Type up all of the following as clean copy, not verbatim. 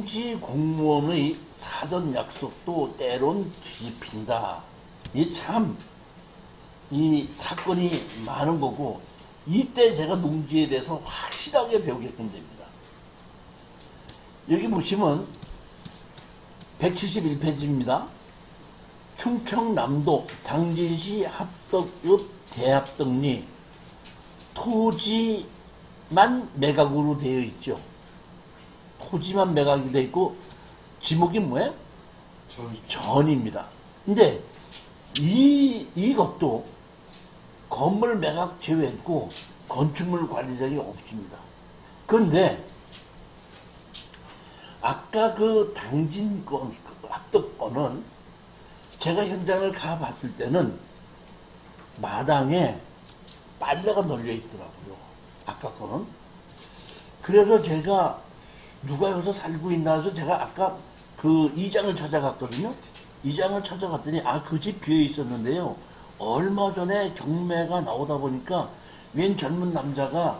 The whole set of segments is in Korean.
공지 공무원의 사전 약속도 때론 뒤집힌다. 이 참, 이 사건이 많은 거고, 이때 제가 농지에 대해서 확실하게 배우게끔 됩니다. 여기 보시면 171페이지입니다. 충청남도 당진시 합덕읍 대합덕리 토지만 매각으로 되어 있죠. 토지만 매각이 되어 있고 지목이 뭐예요? 전입니다. 근데 이것도 건물 매각 제외했고 건축물 관리자이 없습니다. 그런데 아까 그 당진권 합덕권은 제가 현장을 가봤을 때는 마당에 빨래가 널려 있더라고요. 아까 거는. 그래서 제가 누가 여기서 살고 있나 해서 제가 아까 그 이장을 찾아갔거든요. 이장을 찾아갔더니 그 집 비어 있었는데요. 얼마 전에 경매가 나오다 보니까 웬 젊은 남자가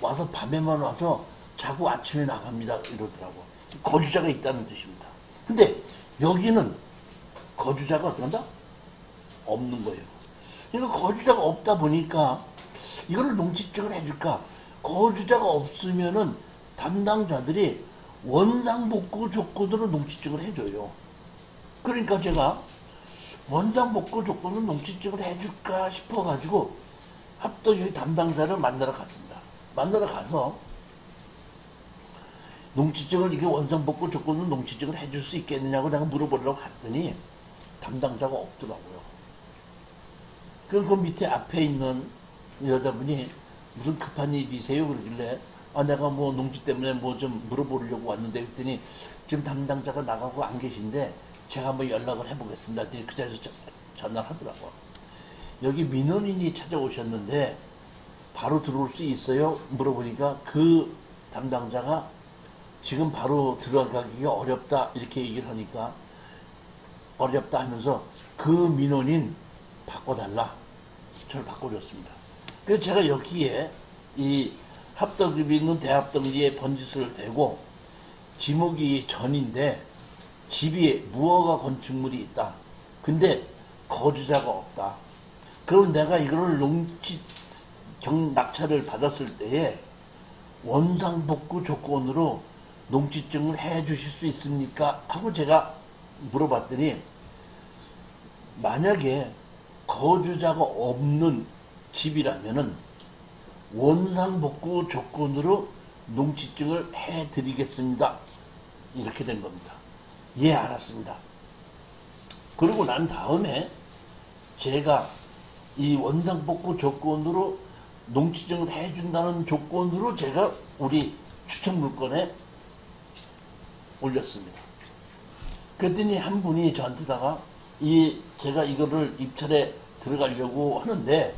와서 밤에만 와서 자고 아침에 나갑니다 이러더라고. 거주자가 있다는 뜻입니다. 근데 여기는 거주자가 어떤다? 없는 거예요. 그러니까 거주자가 없다 보니까 이거를 농지증을 해줄까? 거주자가 없으면은 담당자들이 원상복구 조건으로 농지증을 해줘요. 그러니까 제가 원상복구 조건으로 농지증을 해줄까 싶어가지고 합덕의 담당자를 만나러 갔습니다. 만나러 가서 농지증을 이게 원상복구 조건으로 농지증을 해줄 수 있겠느냐고 내가 물어보려고 갔더니 담당자가 없더라고요. 그 밑에 앞에 있는 여자분이 무슨 급한 일이세요? 그러길래 내가 뭐 농지 때문에 뭐 좀 물어보려고 왔는데 그랬더니 지금 담당자가 나가고 안 계신데 제가 한번 연락을 해보겠습니다. 그랬더니 그 자리에서 전화를 하더라고. 여기 민원인이 찾아오셨는데 바로 들어올 수 있어요? 물어보니까 그 담당자가 지금 바로 들어가기가 어렵다 이렇게 얘기를 하니까 어렵다 하면서 그 민원인 바꿔달라. 저를 바꿔줬습니다. 그래서 제가 여기에 이 합덕읍이 있는 대합덕리에 번지수를 대고 지목이 전인데 집이 무허가 건축물이 있다. 근데 거주자가 없다. 그럼 내가 이거를 농지 낙찰을 받았을 때에 원상복구 조건으로 농지증을 해 주실 수 있습니까? 하고 제가 물어봤더니 만약에 거주자가 없는 집이라면은 원상복구 조건으로 농지증을 해 드리겠습니다. 이렇게 된 겁니다. 예, 알았습니다. 그러고 난 다음에 제가 이 원상복구 조건으로 농지증을 해준다는 조건으로 제가 우리 추천물건에 올렸습니다. 그랬더니 한 분이 저한테다가 제가 이거를 입찰에 들어가려고 하는데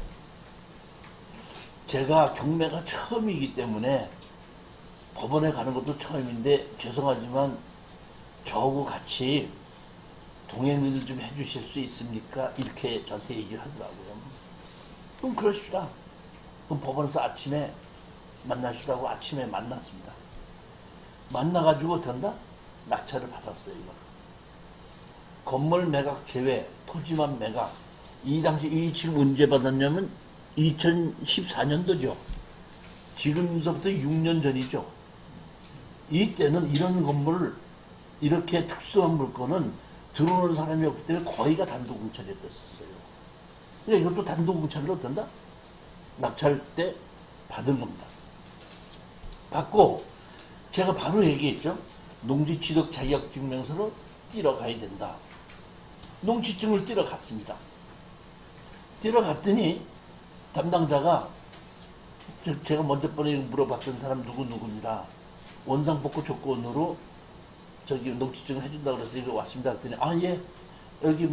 제가 경매가 처음이기 때문에 법원에 가는 것도 처음인데 죄송하지만 저하고 같이 동행을 좀 해주실 수 있습니까? 이렇게 저한테 얘기를 하더라고요. 그럼 그러십시다. 그럼 법원에서 아침에 만나시라고 아침에 만났습니다. 만나가지고 된다? 낙찰을 받았어요. 이거. 건물 매각 제외, 토지만 매각. 이 당시 이 지금 언제 받았냐면 2014년도죠. 지금서부터 6년 전이죠. 이때는 이런 건물, 이렇게 특수한 물건은 들어오는 사람이 없기 때문에 거의가 단독공찰이 됐었어요. 그러니까 이것도 단독공찰로 어떤다? 낙찰 때 받은 겁니다. 받고 제가 바로 얘기했죠. 농지취득 자격증명서를 띄러 가야 된다. 농지증을 띄러 갔습니다. 띄러 갔더니 담당자가 제가 먼저 번에 물어봤던 사람 누구입니다. 원상복구 조건으로 저기 농지증을 해준다고 그래서 이거 왔습니다. 그랬더니 예, 여기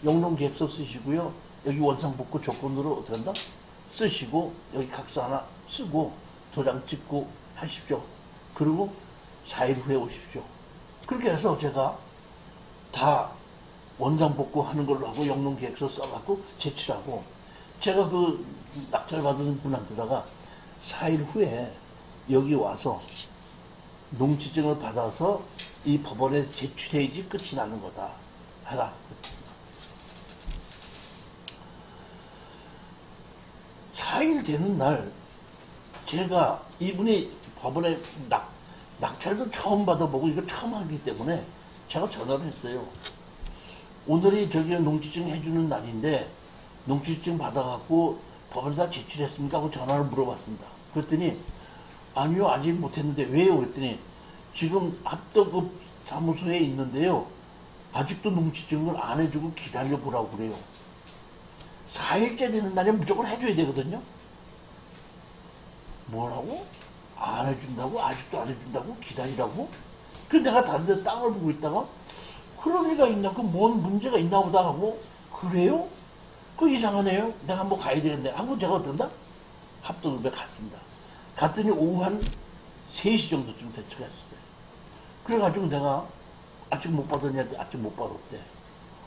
영농계획서 쓰시고요. 여기 원상복구 조건으로 어떻게 한다? 쓰시고 여기 각서 하나 쓰고 도장 찍고 하십시오. 그리고 4일 후에 오십시오. 그렇게 해서 제가 다 원상복구 하는 걸로 하고 영농계획서 써갖고 제출하고 제가 그 낙찰 받은 분한테다가 4일 후에 여기 와서 농지증을 받아서 이 법원에 제출해야지 끝이 나는 거다. 하라. 4일 되는 날 제가 이분이 법원에 낙찰도 처음 받아보고 이거 처음 하기 때문에 제가 전화를 했어요. 오늘이 저기 농지증 해주는 날인데 농지증 받아갖고 법원에다 제출했습니까? 하고 전화를 물어봤습니다. 그랬더니 아니요, 아직 못했는데 왜요? 그랬더니 지금 합덕업 사무소에 있는데요, 아직도 농지증을 안 해주고 기다려보라고 그래요. 4일째 되는 날에 무조건 해줘야 되거든요. 뭐라고? 안 해준다고? 아직도 안 해준다고? 기다리라고? 그 내가 다른 데 땅을 보고 있다가 그런 리가 있나? 그 뭔 문제가 있나 보다 하고, 그래요? 그 이상하네요. 내가 한번 가야 되겠네 하고 제가 어떤다? 합동읍에 갔습니다. 갔더니 오후 한 3시 정도쯤 대처했어요. 그래가지고 내가 아직 못 받았냐 했더니 아직 못 받았대.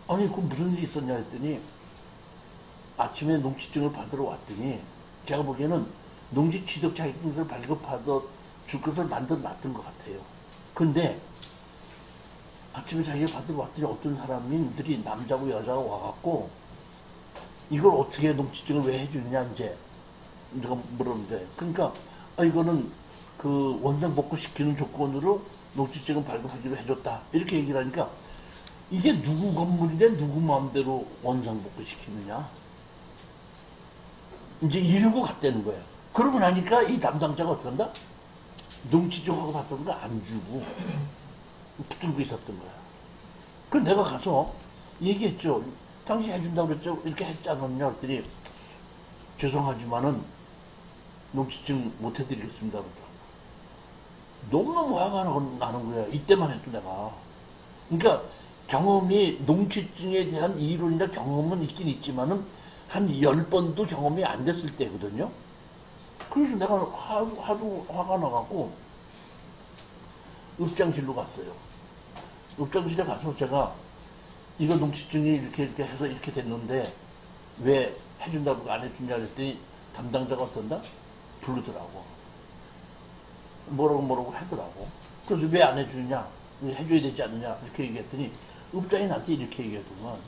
아니 그 무슨 일이 있었냐 했더니 아침에 농지증을 받으러 왔더니 제가 보기에는 농지 취득 자격증을 발급받아 줄 것을 만들어 놨던 것 같아요. 근데 아침에 자기가 받으러 왔더니 어떤 사람들이 남자고 여자가 와갖고 이걸 어떻게 농지증을 왜 해주느냐 이제 내가 물었는데, 그러니까 이거는 그 원상 복구시키는 조건으로 농지증을 발급하기로 해줬다 이렇게 얘기를 하니까 이게 누구 건물인데 누구 마음대로 원상 복구시키느냐 이제 이러고 갔다는 거예요. 그러고 나니까 이 담당자가 어떻게 한다? 농지증하고 받던 거 안 주고 붙들고 있었던 거야. 그래서 내가 가서 얘기했죠. 당신 해준다고 그랬죠? 이렇게 했지 않았냐? 그랬더니 죄송하지만은 농지증 못 해드리겠습니다. 그러더라고. 너무너무 화가 나는 거야. 이때만 해도 내가. 그러니까 경험이, 농지증에 대한 이론이나 경험은 있긴 있지만은 한 10번도 경험이 안 됐을 때거든요. 그래서 내가 하도 화가 나갖고 읍장실로 갔어요. 읍장실에 가서 제가 이거 농지증이 이렇게 해서 이렇게 됐는데 왜 해준다고 안 해주냐 그랬더니 담당자가 어떤다? 부르더라고. 뭐라고 하더라고. 그래서 왜 안 해주느냐? 해줘야 되지 않느냐? 이렇게 얘기했더니 읍장이 나한테 이렇게 얘기하더만.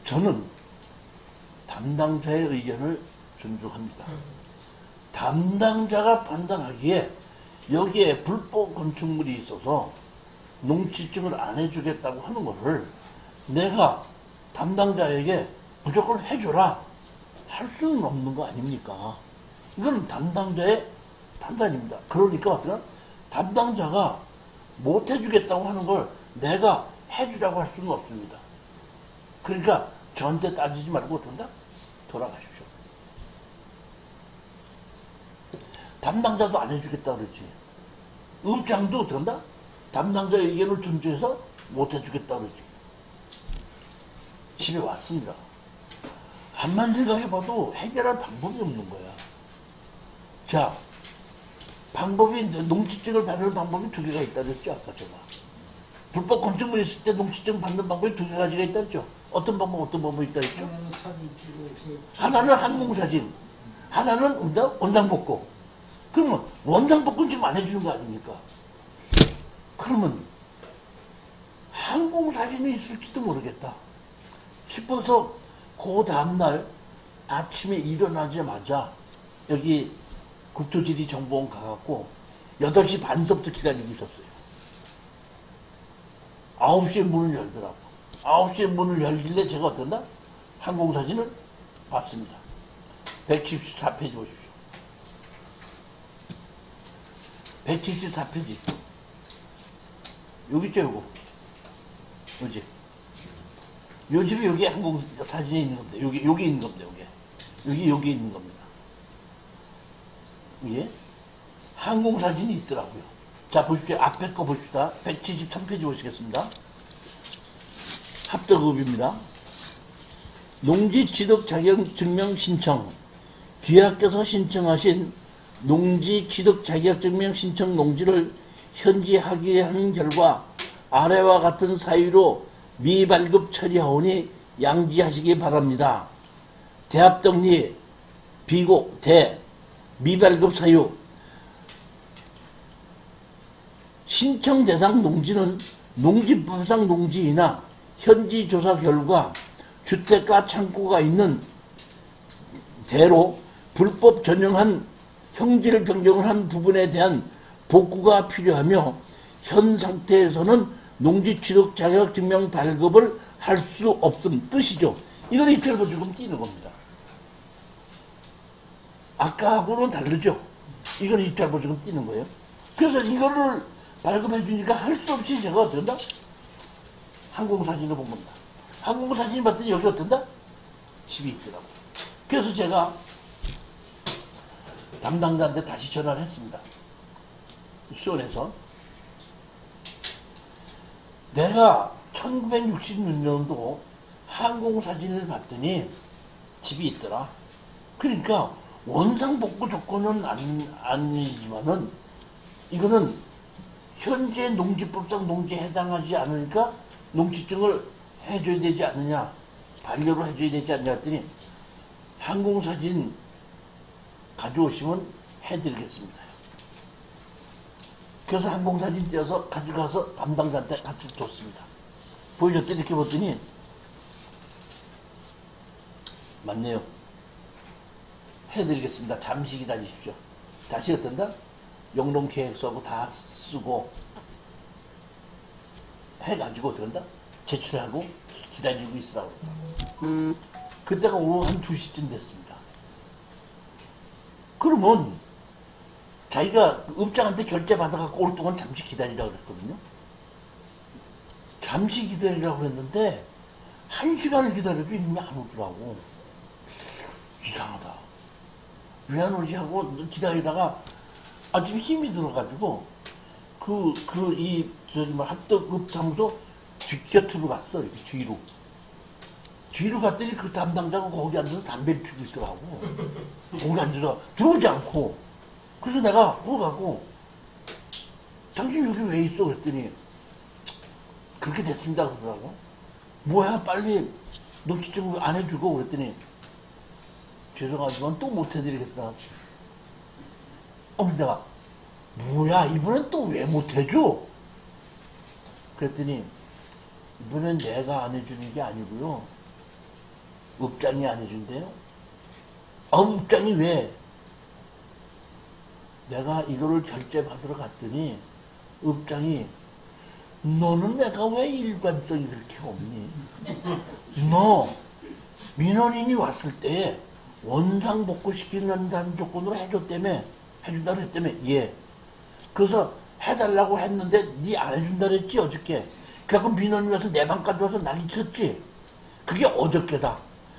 저는 담당자의 의견을 존중합니다. 담당자가 판단하기에 여기에 불법 건축물이 있어서 농지증을 안 해주겠다고 하는 것을 내가 담당자에게 무조건 해줘라 할 수는 없는 거 아닙니까? 이건 담당자의 판단입니다. 그러니까 어떻게 담당자가 못 해주겠다고 하는 걸 내가 해주라고 할 수는 없습니다. 그러니까 저한테 따지지 말고 어떤다? 돌아가십시오. 담당자도 안 해주겠다 그랬지. 읍장도 어떤다? 담당자 의견을 존중해서 못 해주겠다 그러지. 집에 왔습니다. 한만 생각해봐도 해결할 방법이 없는 거야. 자, 방법이, 농지증을 받는 방법이 2개가 있다 그랬죠, 아까 제가. 불법 건축물 있을 때 농지증 받는 방법이 2가지가 있다 그랬죠. 어떤 방법이 있다 그랬죠? 하나는 항공사진, 하나는 원상복구. 그러면 원상복구는 지금 안 해주는 거 아닙니까? 그러면 항공사진이 있을지도 모르겠다 싶어서 그 다음날 아침에 일어나자마자 여기 국토지리정보원 가갖고 8시 반서부터 기다리고 있었어요. 9시에 문을 열더라고. 9시에 문을 열길래 제가 어떤다? 항공사진을 봤습니다. 174페이지 보십시오. 174페이지. 여기 있죠, 요거. 요집. 요 집이 여기 항공사진에 있는 겁니다. 여기 있는 겁니다, 여기 있는 겁니다. 예? 항공사진이 있더라고요. 자, 보십시오. 앞에 거 보십시다. 173페이지 보시겠습니다. 합덕읍입니다. 농지취득 자격증명 신청. 귀하께서 신청하신 농지취득 자격증명 신청 농지를 현지 확인한 결과 아래와 같은 사유로 미발급 처리하오니 양지하시기 바랍니다. 대합덕리 비고 대 미발급 사유 신청 대상 농지는 농지법상 농지이나 현지 조사 결과 주택가 창고가 있는 대로 불법 전용한 형질 변경을 한 부분에 대한 복구가 필요하며 현 상태에서는 농지 취득 자격 증명 발급을 할 수 없음 뜻이죠. 이건 입찰부 지금 띄는 겁니다. 아까하고는 다르죠. 이건 입찰부 지금 띄는 거예요. 그래서 이거를 발급해 주니까 할 수 없이 제가 어떤다? 항공사진을 본 겁니다. 항공사진 봤더니 여기 어떤다? 집이 있더라고요. 그래서 제가 담당자한테 다시 전화를 했습니다. 수원에서. 내가 1966년도 항공사진을 봤더니 집이 있더라. 그러니까 원상복구 조건은 아니지만은 이거는 현재 농지법상 농지에 해당하지 않으니까 농지증을 해줘야 되지 않느냐, 반려로 해줘야 되지 않느냐 했더니 항공사진 가져오시면 해드리겠습니다. 그래서 항공사진 떼어서 가져가서 담당자한테 같이 줬습니다. 보여줬더니 이렇게 봤더니 맞네요. 해드리겠습니다. 잠시 기다리십시오. 다시 어떤다? 영농계획서하고 다 쓰고 해가지고 어떤다? 제출하고 기다리고 있으라고. 그때가 오후 한 2시쯤 됐습니다. 그러면 자기가 업장한테 결제 받아갖고 올 동안 잠시 기다리라고 그랬거든요. 잠시 기다리라고 그랬는데 1시간을 기다려도 이놈이 안 오더라고. 이상하다. 왜 안 오지 하고 기다리다가 아침 힘이 들어가지고 합덕업사무소 뒷곁으로 갔어. 이렇게 뒤로. 뒤로 갔더니 그 담당자가 거기 앉아서 담배를 피우고 있더라고. 거기 앉아서 들어오지 않고. 그래서 내가 거기 가고 당신 여기 왜 있어? 그랬더니 그렇게 됐습니다. 그러더라고. 뭐야 빨리 녹취증 안 해주고 그랬더니 죄송하지만 또 못 해드리겠다. 내가 뭐야 이번엔 또 왜 못 해줘? 그랬더니 이번엔 내가 안 해주는 게 아니고요. 업장이 안 해준대요. 업장이 왜? 내가 이거를 결제 받으러 갔더니 업장이 너는 내가 왜 일관성이 그렇게 없니? 너 민원인이 왔을 때 원상 복구시키는다는 조건으로 해준다며 예. 그래서 해달라고 했는데 니 안 해준다 그랬지 어저께. 그래갖고 민원인이 와서 내 방까지 와서 난리 쳤지. 그게 어저께다.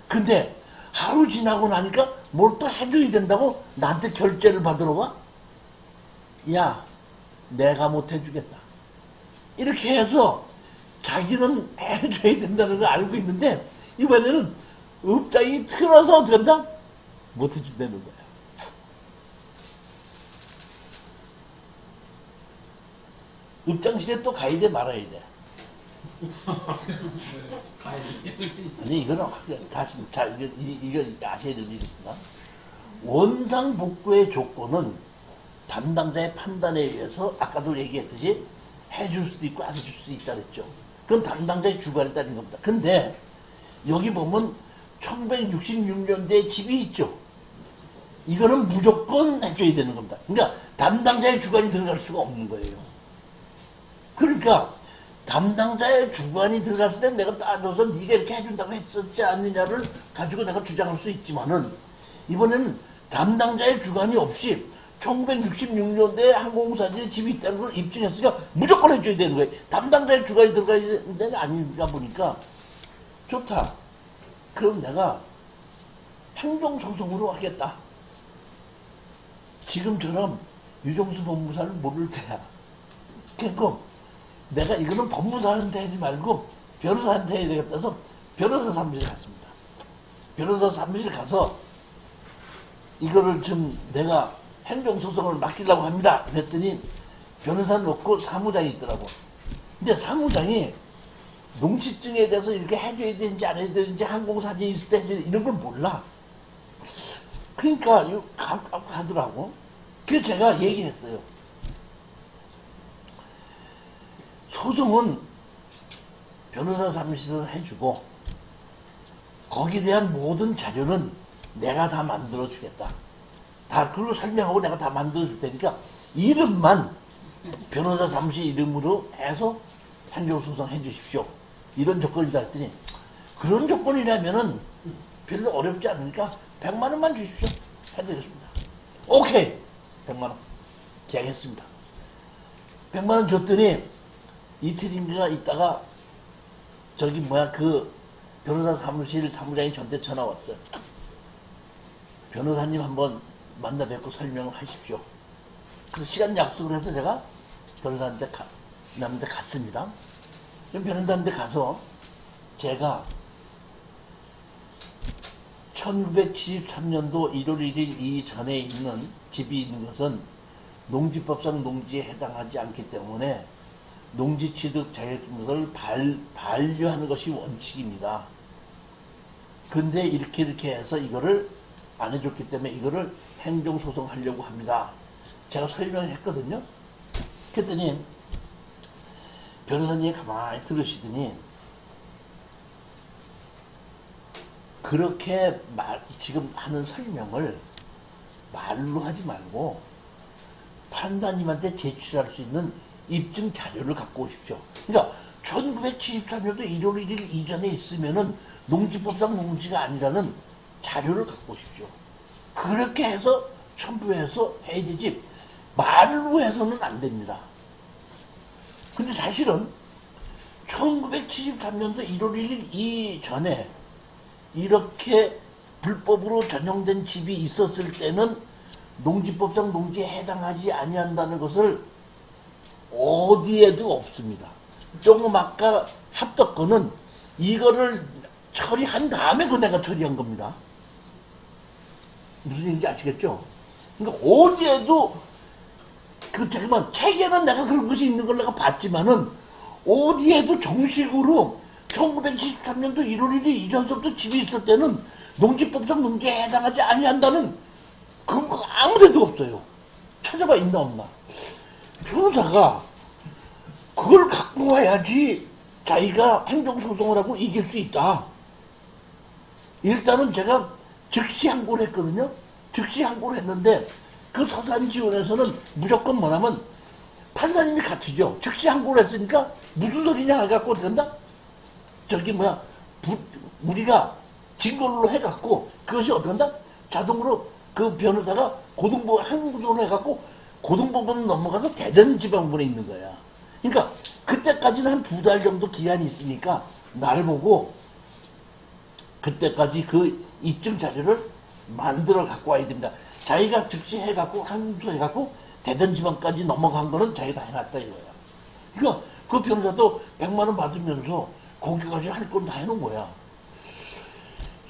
근데 하루 지나고 나니까 뭘 또 해줘야 된다고 나한테 결제를 받으러 와? 야, 내가 못 해주겠다. 이렇게 해서 자기는 해줘야 된다는 걸 알고 있는데 이번에는 업장이 틀어서 어떻게 한다? 못 해준다는 거야. 업장실에 또 가야 돼 말아야 돼. 아니 이거는 다시 이거 아셔야 되는 일이 있습니다. 원상 복구의 조건은 담당자의 판단에 의해서 아까도 얘기했듯이 해줄 수도 있고 안 해줄 수도 있다 그랬죠. 그건 담당자의 주관에 따른 겁니다. 근데 여기 보면 1966년대에 집이 있죠. 이거는 무조건 해줘야 되는 겁니다. 그러니까 담당자의 주관이 들어갈 수가 없는 거예요. 그러니까 담당자의 주관이 들어갔을 때 내가 따져서 네가 이렇게 해준다고 했었지 않느냐를 가지고 내가 주장할 수 있지만은 이번에는 담당자의 주관이 없이 1966년대에 항공사진에 집이 있다는 걸 입증했으니까 무조건 해줘야 되는 거예요. 담당자의 주관이 들어가야 되는 게 아닌가 보니까 좋다. 그럼 내가 행정소송으로 하겠다. 지금처럼 유정수 법무사를 모를 때야. 그러니까 내가 이거는 법무사한테 하지 말고 변호사한테 해야 되겠다 해서 변호사 사무실에 갔습니다. 변호사 사무실에 가서 이거를 좀 내가 행정소송을 맡기려고 합니다. 그랬더니 변호사 놓고 사무장이 있더라고. 근데 사무장이 농지증에 대해서 이렇게 해줘야 되는지 안 해야 되는지 항공사진이 있을 때 해줘야 되는지 이런 걸 몰라. 그러니까 가더라고. 그래서 제가 얘기했어요. 소송은 변호사 사무실에서 해주고 거기에 대한 모든 자료는 내가 다 만들어 주겠다. 다 그걸로 설명하고 내가 다 만들어 줄 테니까 이름만 변호사 사무실 이름으로 해서 행정소송 해 주십시오. 이런 조건이다 했더니 그런 조건이라면은 별로 어렵지 않으니까 100만 원만 주십시오. 해드리겠습니다. 오케이. 100만 원. 계약했습니다. 100만 원 줬더니 이틀인가 있다가 저기 뭐야 그 변호사 사무실 사무장이 저한테 전화 왔어요. 변호사님 한번 만나 뵙고 설명을 하십시오. 그래서 시간 약속을 해서 제가 변호사한테 남한테 갔습니다. 변호사한테 가서 제가 1973년도 1월 1일 이전에 있는 집이 있는 것은 농지법상 농지에 해당하지 않기 때문에 농지 취득 자격증서를 반려하는 것이 원칙입니다. 근데 이렇게 해서 이거를 안 해줬기 때문에 이거를 행정소송 하려고 합니다. 제가 설명을 했거든요. 그랬더니 변호사님이 가만히 들으시더니 그렇게 지금 하는 설명을 말로 하지 말고 판사님한테 제출할 수 있는 입증 자료를 갖고 오십시오. 그러니까 1973년도 1월 1일 이전에 있으면은 농지법상 농지가 아니라는 자료를 갖고 오십시오. 그렇게 해서 첨부해서 해야 되지 말로 해서는 안 됩니다. 근데 사실은 1973년도 1월 1일 이전에 이렇게 불법으로 전용된 집이 있었을 때는 농지법상 농지에 해당하지 아니한다는 것을 어디에도 없습니다. 조금 아까 합덕건은 이거를 처리한 다음에 그 내가 처리한 겁니다. 무슨 얘기인지 아시겠죠? 그러니까 어디에도 잠깐만 책에는 내가 그런 것이 있는 걸 내가 봤지만은 어디에도 정식으로 1973년도 1월 1일 이전서부터 집이 있을 때는 농지법상 농지에 해당하지 아니한다는 근거가 아무데도 없어요. 찾아봐 있나 없나. 변호사가 그걸 갖고 와야지 자기가 행정소송을 하고 이길 수 있다. 일단은 제가 즉시 항고를 했거든요. 즉시 항고를 했는데 그 서산지원에서는 무조건 뭐냐면 판사님이 같으죠. 즉시 항고를 했으니까 무슨 소리냐 해갖고 된다? 저기 뭐야 우리가 증거로 해갖고 그것이 어떻게 한다? 자동으로 그 변호사가 고등법 항고를 해갖고 고등법원 넘어가서 대전지방법원에 있는 거야. 그러니까 그때까지는 한 2달 정도 기한이 있으니까 날 보고 그때까지 그 입증 자료를 만들어 갖고 와야 됩니다. 자기가 즉시 해갖고 항소해갖고 대전지방까지 넘어간 거는 자기가 다 해놨다 이거야. 그러니까 그 변호사도 100만 원 받으면서 거기까지 할 건 다 해놓은 거야.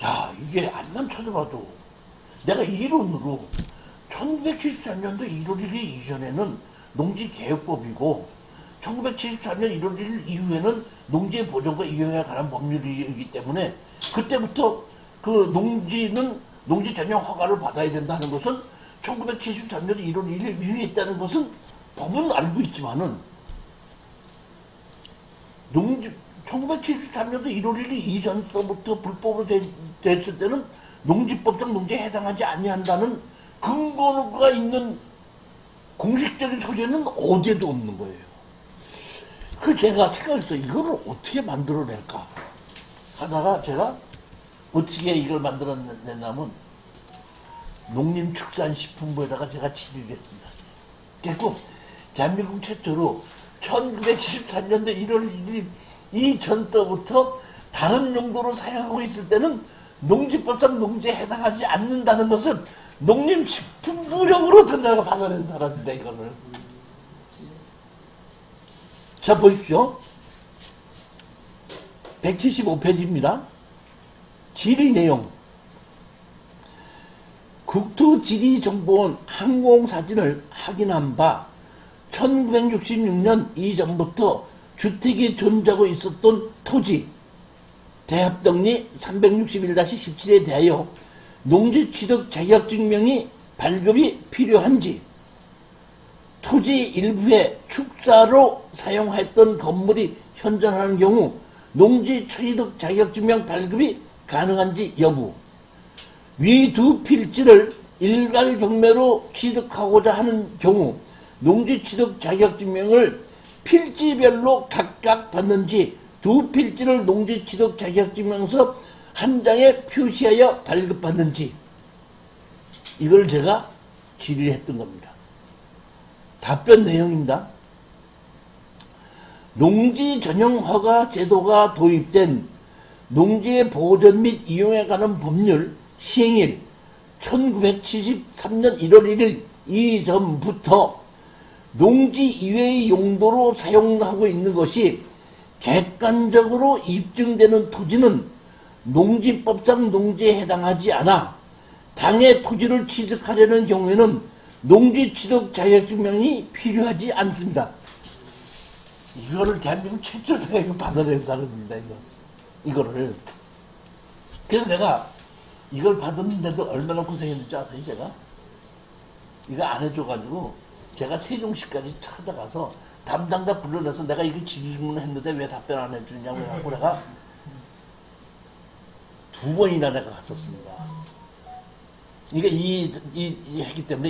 야 이게 안만 찾아봐도 내가 이론으로 1973년도 1월 1일 이전에는 농지개혁법이고 1973년 1월 1일 이후에는 농지의 보존과 이용에 관한 법률이기 때문에 그때부터 그 농지는 농지 전용 허가를 받아야 된다는 것은 1973년 1월 1일 이후에 있다는 것은 법은 알고 있지만은 1973년도 1월 1일 이전서부터 불법으로 됐을 때는 농지법상 농지에 해당하지 아니한다는 근거가 있는 공식적인 소리는 어디에도 없는 거예요. 그 제가 생각했어요. 이거를 어떻게 만들어낼까 하다가 제가 어떻게 이걸 만들어내냐면 농림축산식품부에다가 제가 질의를 했습니다. 그리고 대한민국 최초로 1973년도 1월 1일 이전서부터 다른 용도로 사용하고 있을 때는 농지법상 농지에 해당하지 않는다는 것을 농림식품부령으로 내가 받아낸 사람인데 이거를. 자 보십시오. 175페이지입니다. 질의 내용. 국토지리정보원 항공사진을 확인한 바 1966년 이전부터 주택이 존재하고 있었던 토지 대합동리 361-17에 대하여 농지취득 자격증명이 발급이 필요한지 토지 일부의 축사로 사용했던 건물이 현존하는 경우 농지 취득 자격증명 발급이 가능한지 여부. 위 두 필지를 일괄 경매로 취득하고자 하는 경우 농지 취득 자격증명을 필지별로 각각 받는지 두 필지를 농지 취득 자격증명서 한 장에 표시하여 발급받는지. 이걸 제가 질의했던 겁니다. 답변 내용입니다. 농지 전용 허가 제도가 도입된 농지의 보존 및 이용에 관한 법률 시행일 1973년 1월 1일 이전부터 농지 이외의 용도로 사용하고 있는 것이 객관적으로 입증되는 토지는 농지법상 농지에 해당하지 않아 당의 토지를 취득하려는 경우에는 농지 취득 자격증명이 필요하지 않습니다. 이거를 대한민국 최초로 내가 이거 받아낸 사람입니다. 이거를. 그래서 내가 이걸 받았는데도 얼마나 고생했는지 아세요, 제가? 이거 안 해줘가지고 제가 세종시까지 찾아가서 담당자 불러내서 내가 이거 질문을 했는데 왜 답변 안 해주냐고 해갖고 내가 2번이나 내가 갔었습니다. 그러니까 했기 때문에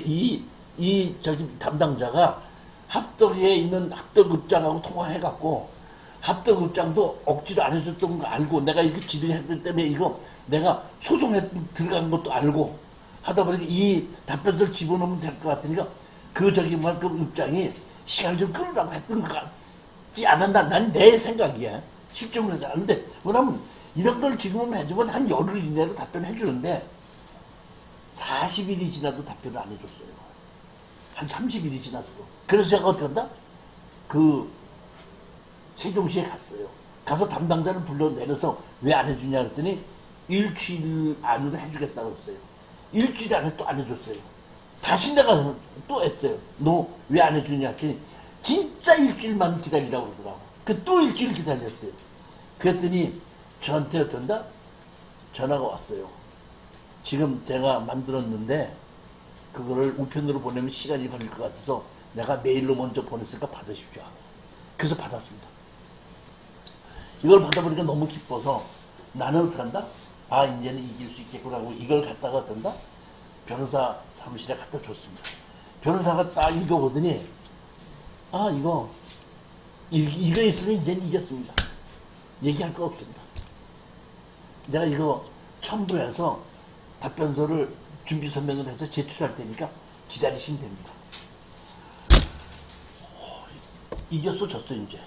저기 담당자가 합덕에 있는 합덕읍장하고 통화해갖고 합덕읍장도 억지로 안 해줬던 거 알고 내가 이거 질의했기 때문에 이거 내가 소송에 들어간 것도 알고 하다 보니까 이 답변서를 집어넣으면 될 것 같으니까 그 읍장이 시간을 좀 끌으라고 했던 것 같지 않았나. 난 내 생각이야. 실종을 해서. 근데 뭐냐면 이런 걸 지금은 해주면 한 열흘 이내로 답변해 주는데 40일이 지나도 답변을 안 해줬어요. 한 30일이 지나도. 그래서 제가 어떻게 한다? 세종시에 갔어요. 가서 담당자를 불러내려서 왜 안 해주냐 그랬더니 일주일 안으로 해주겠다고 했어요. 일주일 안에 또 안 해줬어요. 다시 내가 또 했어요. 너 왜 안 해주냐 했더니 진짜 일주일만 기다리라고 그러더라고. 또 일주일 기다렸어요. 그랬더니 저한테 어떤다? 전화가 왔어요. 지금 제가 만들었는데 그거를 우편으로 보내면 시간이 걸릴 것 같아서 내가 메일로 먼저 보냈으니까 받으십시오. 그래서 받았습니다. 이걸 받아보니까 너무 기뻐서 나는 어떻게 한다? 아, 이제는 이길 수 있겠구나 하고 이걸 갖다가 어떤다? 변호사 사무실에 갖다 줬습니다. 변호사가 딱 읽어보더니 아, 이거 있으면 이제는 이겼습니다. 얘기할 거 없습니다. 내가 이거 첨부해서 답변서를 준비 서면을 해서 제출할 테니까 기다리시면 됩니다. 이겼어, 졌어, 이제.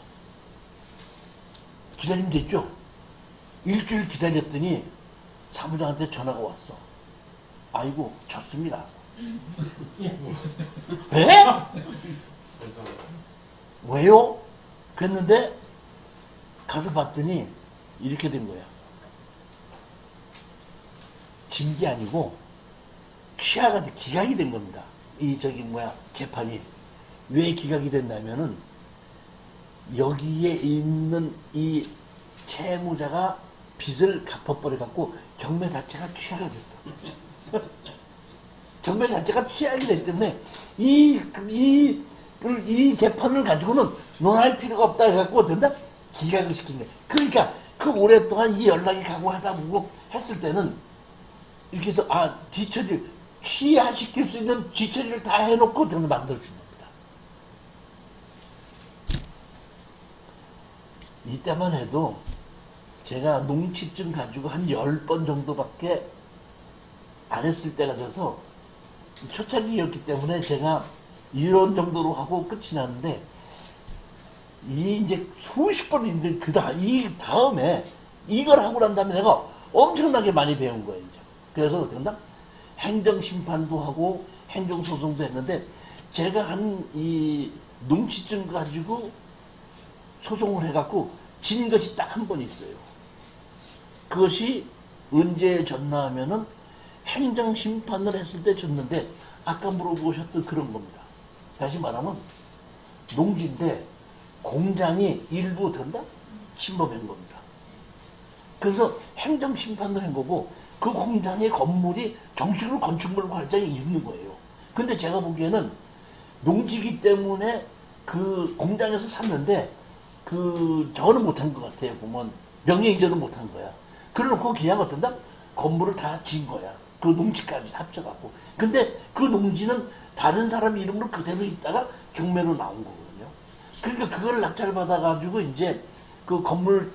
기다리면 됐죠? 일주일 기다렸더니 사무장한테 전화가 왔어. 아이고, 졌습니다. 에? 왜요? 그랬는데 가서 봤더니 이렇게 된 거야. 진 게 아니고 취하가 기각이 된 겁니다. 재판이. 왜 기각이 됐냐면은 여기에 있는 이 채무자가 빚을 갚아버려갖고 경매 자체가 취하가 됐어. 경매 자체가 취하게 됐기 때문에 이 재판을 가지고는 논할 필요가 없다 해갖고 된다? 기각을 시킨 거야. 그러니까 그 오랫동안 이 연락이 가고 하다 보고 했을 때는 이렇게 해서 뒤처리 취하시킬 수 있는 뒤처리를 다 해놓고 저는 만들어준 겁니다. 이때만 해도 제가 농취증 가지고 한 10번 정도밖에 안 했을 때가 돼서 초창기였기 때문에 제가 이런 정도로 하고 끝이 났는데 이제 수십 번 이제 이 다음에 이걸 하고 난 다음에 내가 엄청나게 많이 배운 거예요. 이제. 그래서 어떻게 한다? 행정심판도 하고 행정소송도 했는데 제가 한 이 농취증 가지고 소송을 해갖고 진 것이 딱 한 번 있어요. 그것이 언제 졌나 하면은 행정심판을 했을 때 졌는데 아까 물어보셨던 그런 겁니다. 다시 말하면 농지인데 공장이 일부 된다? 침범한 겁니다. 그래서 행정심판을 한 거고 그 공장의 건물이 정식으로 건축물 관리장이 있는 거예요. 근데 제가 보기에는 농지기 때문에 그 공장에서 샀는데 저거는 못한 것 같아요. 보면 명예 이전은 못한 거야. 그래놓고 그냥 어떤다? 건물을 다 지은 거야. 그 농지까지 합쳐갖고. 근데 그 농지는 다른 사람 이름으로 그대로 있다가 경매로 나온 거거든요. 그러니까 그걸 낙찰받아가지고 이제 그 건물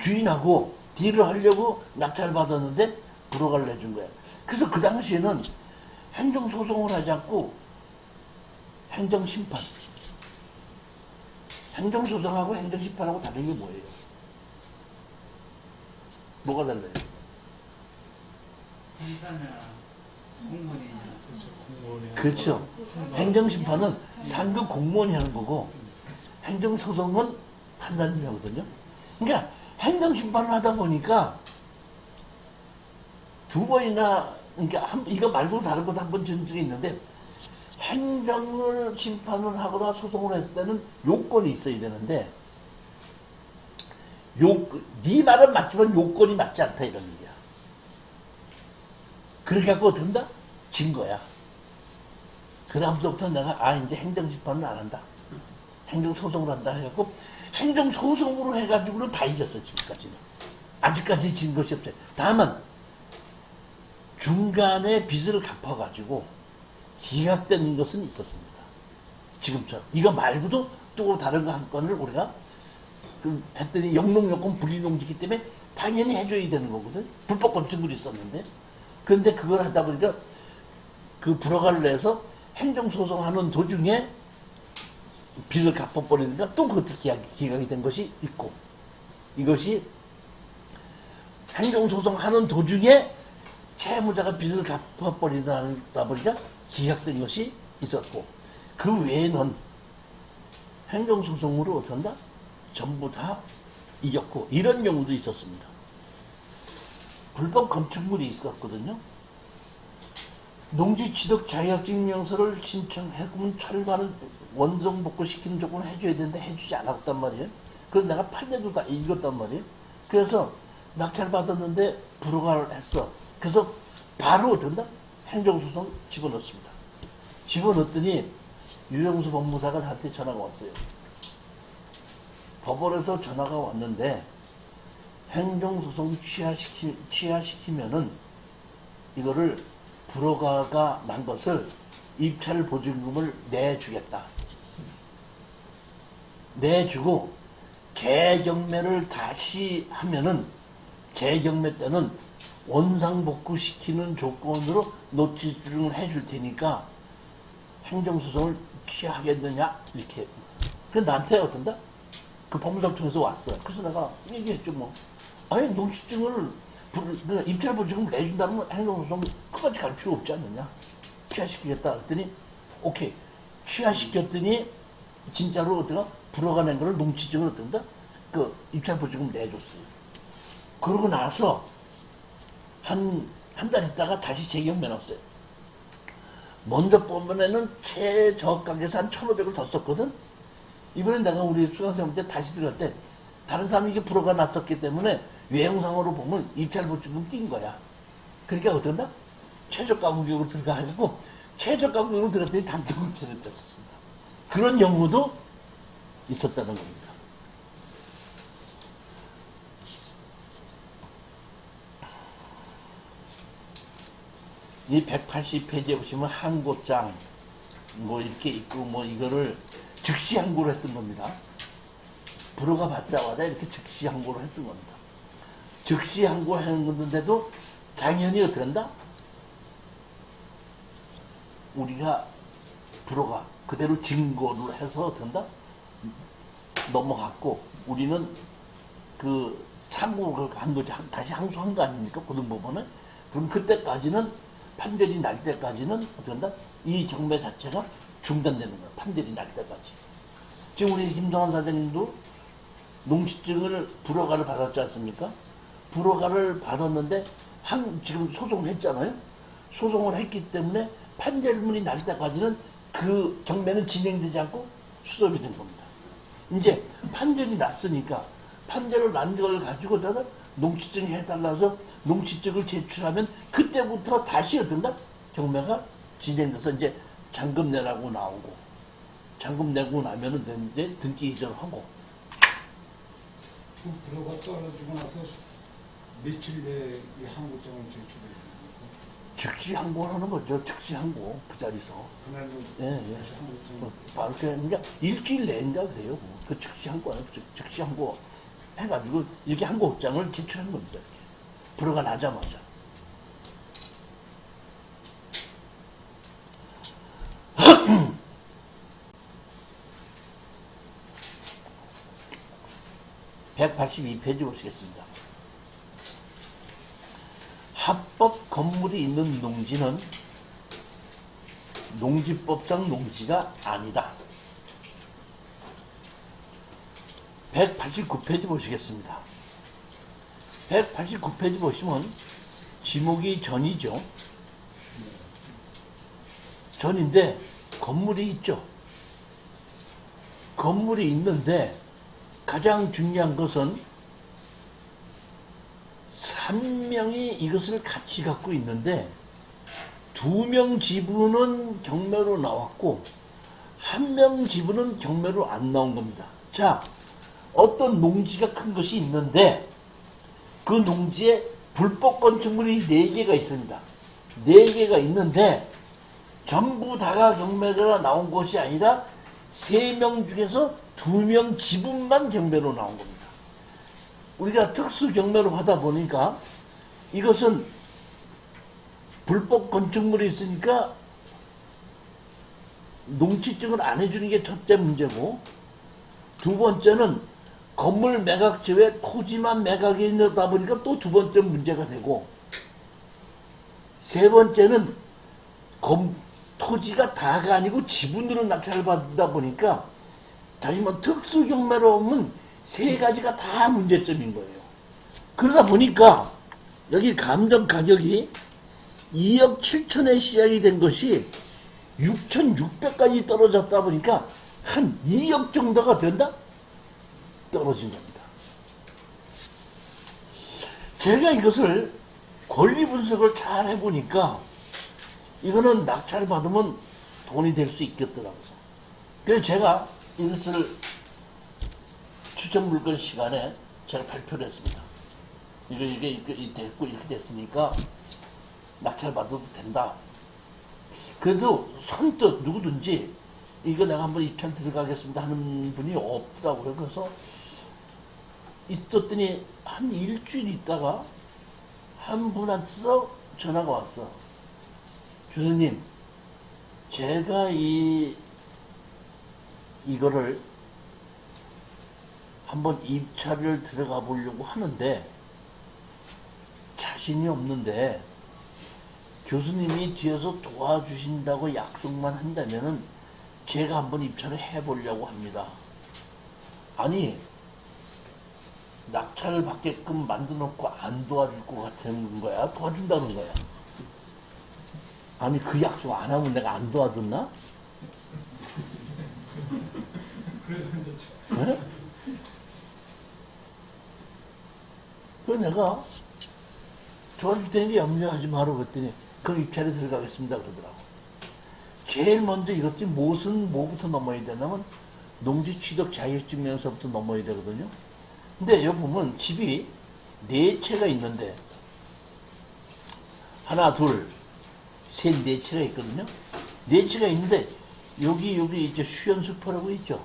주인하고 딜을 하려고 낙찰받았는데 불허가를 내준 거야. 그래서 그 당시에는 행정소송을 하지 않고 행정심판. 행정소송하고 행정심판하고 다른 게 뭐예요? 뭐가 달라요? 행사냐 공무원이냐. 그렇죠. 행정심판은 상급 공무원이 하는 거고 행정소송은 판사님이 하거든요. 그러니까 행정심판을 하다 보니까 두 번이나 그러니까 이거 말고 다른 것도 한 번 지은 적이 있는데 행정을 심판을 하거나 소송을 했을 때는 요건이 있어야 되는데 네 말은 맞지만 요건이 맞지 않다 이런 얘기야. 그렇게 갖고 된다? 진 거야. 그 다음부터 내가 이제 행정심판은 안 한다. 행정소송을 한다 해갖고 행정소송으로 해가지고는 다 이겼어 지금까지는. 아직까지 진 것이 없어요. 다만 중간에 빚을 갚아가지고 기각된 것은 있었습니다. 지금처럼. 이거 말고도 또 다른 거 한 건을 우리가 했더니 영농요건 불이농지기 때문에 당연히 해줘야 되는 거거든. 불법 건축물이 있었는데. 그런데 그걸 하다 보니까 그 불허가를 내서 행정소송하는 도중에 빚을 갚아버리니까 또 그것도 기각이 된 것이 있고, 이것이 행정소송하는 도중에 채무자가 빚을 갚아버리다 보니까 기각된 것이 있었고, 그 외에는 행정소송으로 어떤다? 전부 다 이겼고, 이런 경우도 있었습니다. 불법 건축물이 있었거든요. 농지 취득 자격증 명서를 신청해보면 철거는 원성 복구시키는 조건을 해줘야 되는데 해주지 않았단 말이에요. 그래서 내가 판례도 다 읽었단 말이에요. 그래서 낙찰 받았는데 불허가를 했어. 그래서 바로 어떤다? 행정소송 집어넣습니다. 집어넣었더니 유영수 법무사가 나한테 전화가 왔어요. 법원에서 전화가 왔는데 행정소송 취하시키면은 이거를 불허가가 난 것을 입찰 보증금을 내주겠다. 내주고 재경매를 다시 하면은 재경매 때는 원상복구시키는 조건으로 노티스를 해줄 테니까 행정소송을 취하겠느냐 이렇게. 그래서 나한테 어떤다? 그 법무사를 통해서 왔어요. 그래서 내가 얘기했죠 뭐. 아니 농지증을 입찰 보증금을 내준다면 행정소송 끝까지 갈 필요 없지 않느냐. 취하시키겠다 그랬더니 오케이 취하시켰더니 진짜로 어때가 불허가 낸 거를 농지증을 어떤다? 그 입찰 보증금 내줬어요. 그러고 나서 한 달 있다가 다시 재경매 넣었어요. 먼저 번번에는 최저가격에서 한 1,500을 더 썼거든. 이번엔 내가 우리 수강생한테 다시 들어갈 때 다른 사람이 이게 불허가 났었기 때문에 외형상으로 보면 입찰 보증금 띈 거야. 그러니까 어떤다? 최저가 구격으로 들어가고 최저가 구격으로 들어갔더니 단독을 뺐었습니다. 그런 경우도 있었다는 겁니다. 이 180페이지에 보시면 항고장 뭐 이렇게 있고 뭐 이거를 즉시 항고를 했던 겁니다. 불허가 받자마자 이렇게 즉시 항고를 했던 겁니다. 즉시 항고하는 건데도 당연히 어떻게 한다? 우리가 불허가 그대로 증거를 해서 어떻게 한다? 넘어갔고 우리는 그 상고를 한 거지 다시 항소한 거 아닙니까? 고등법원은. 그럼 그때까지는 판결이 날 때까지는 어떻게 한다? 이 경매 자체가 중단되는 거야. 판결이 날 때까지. 지금 우리 김성환 사장님도 농지증을 불허가를 받았지 않습니까? 불허가를 받았는데 지금 소송을 했잖아요. 소송을 했기 때문에 판결문이 날 때까지는 그 경매는 진행되지 않고 수습이 된 겁니다. 이제 판결이 났으니까 판결을 난 걸 가지고 다가 농지증 해달라서 농지증을 제출하면 그때부터 다시 어떤가 경매가 진행돼서 이제 잔금 내라고 나오고 잔금 내고 나면은 되는데 등기 이전하고. 그 불허가 떨어지고 나서 며칠 내에 이 항고장을 제출해야 되는 즉시 항고하는 거죠. 즉시 항고 그 자리에서. 그날도 예, 다시 항고장. 바로 그러니까 일주일 내인가 그래요. 그 즉시 항고하는 즉시 항고 해가지고 이렇게 항고장을 제출한 겁니다. 이렇게. 불허가 나자마자. (182페이지) 보시겠습니다. 합법 건물이 있는 농지는 농지법상 농지가 아니다. 189페이지 보시겠습니다. 189페이지 보시면 지목이 전이죠. 전인데 건물이 있죠. 건물이 있는데 가장 중요한 것은 3명이 이것을 같이 갖고 있는데 2명 지분은 경매로 나왔고 1명 지분은 경매로 안 나온 겁니다. 자, 어떤 농지가 큰 것이 있는데 그 농지에 불법 건축물이 4개가 있습니다. 4개가 있는데 전부 다가 경매가 나온 것이 아니라 3명 중에서 2명 지분만 경매로 나온 겁니다. 우리가 특수 경매로 하다 보니까 이것은 불법 건축물이 있으니까 농지증을 안 해주는 게 첫째 문제고, 두 번째는 건물 매각 제외 토지만 매각이 있다 보니까 또 두 번째 문제가 되고, 세 번째는 토지가 다가 아니고 지분으로 낙찰을 받다 보니까 다시 뭐 특수 경매로 오면 세 가지가 다 문제점인 거예요. 그러다 보니까 여기 감정 가격이 2억 7천에 시작이 된 것이 6,600까지 떨어졌다 보니까 한 2억 정도가 된다? 떨어진 겁니다. 제가 이것을 권리 분석을 잘 해보니까 이거는 낙찰 받으면 돈이 될 수 있겠더라고요. 그래서 제가 이것을 추천 물건 시간에 제가 발표를 했습니다. 이게 됐고 이렇게 됐으니까 낙찰 받아도 된다. 그래도 선뜻 누구든지 이거 내가 한번 입찰 들어가겠습니다 하는 분이 없더라고요. 그래서 있었더니 한 일주일 있다가 한 분한테서 전화가 왔어. 교수님, 제가 이거를 한번 입찰을 들어가 보려고 하는데 자신이 없는데 교수님이 뒤에서 도와주신다고 약속만 한다면은 제가 한번 입찰을 해보려고 합니다. 아니, 낙찰을 받게끔 만들어놓고 안 도와줄 것 같은 거야? 도와준다는 거야? 아니, 그 약속 안 하면 내가 안 도와줬나? 그래서 이제 네? 그래서 내가 도와줄 테니 염려하지 마라 그랬더니 그럼 입찰에 들어가겠습니다 그러더라고. 제일 먼저 이것이 뭐부터 넘어야 되냐면 농지 취득 자격증명서부터 넘어야 되거든요. 근데 여기 보면 집이 4채가 있는데 하나, 둘, 셋, 4채가 있거든요. 4채가 있는데 여기 이제 수연수포라고 있죠.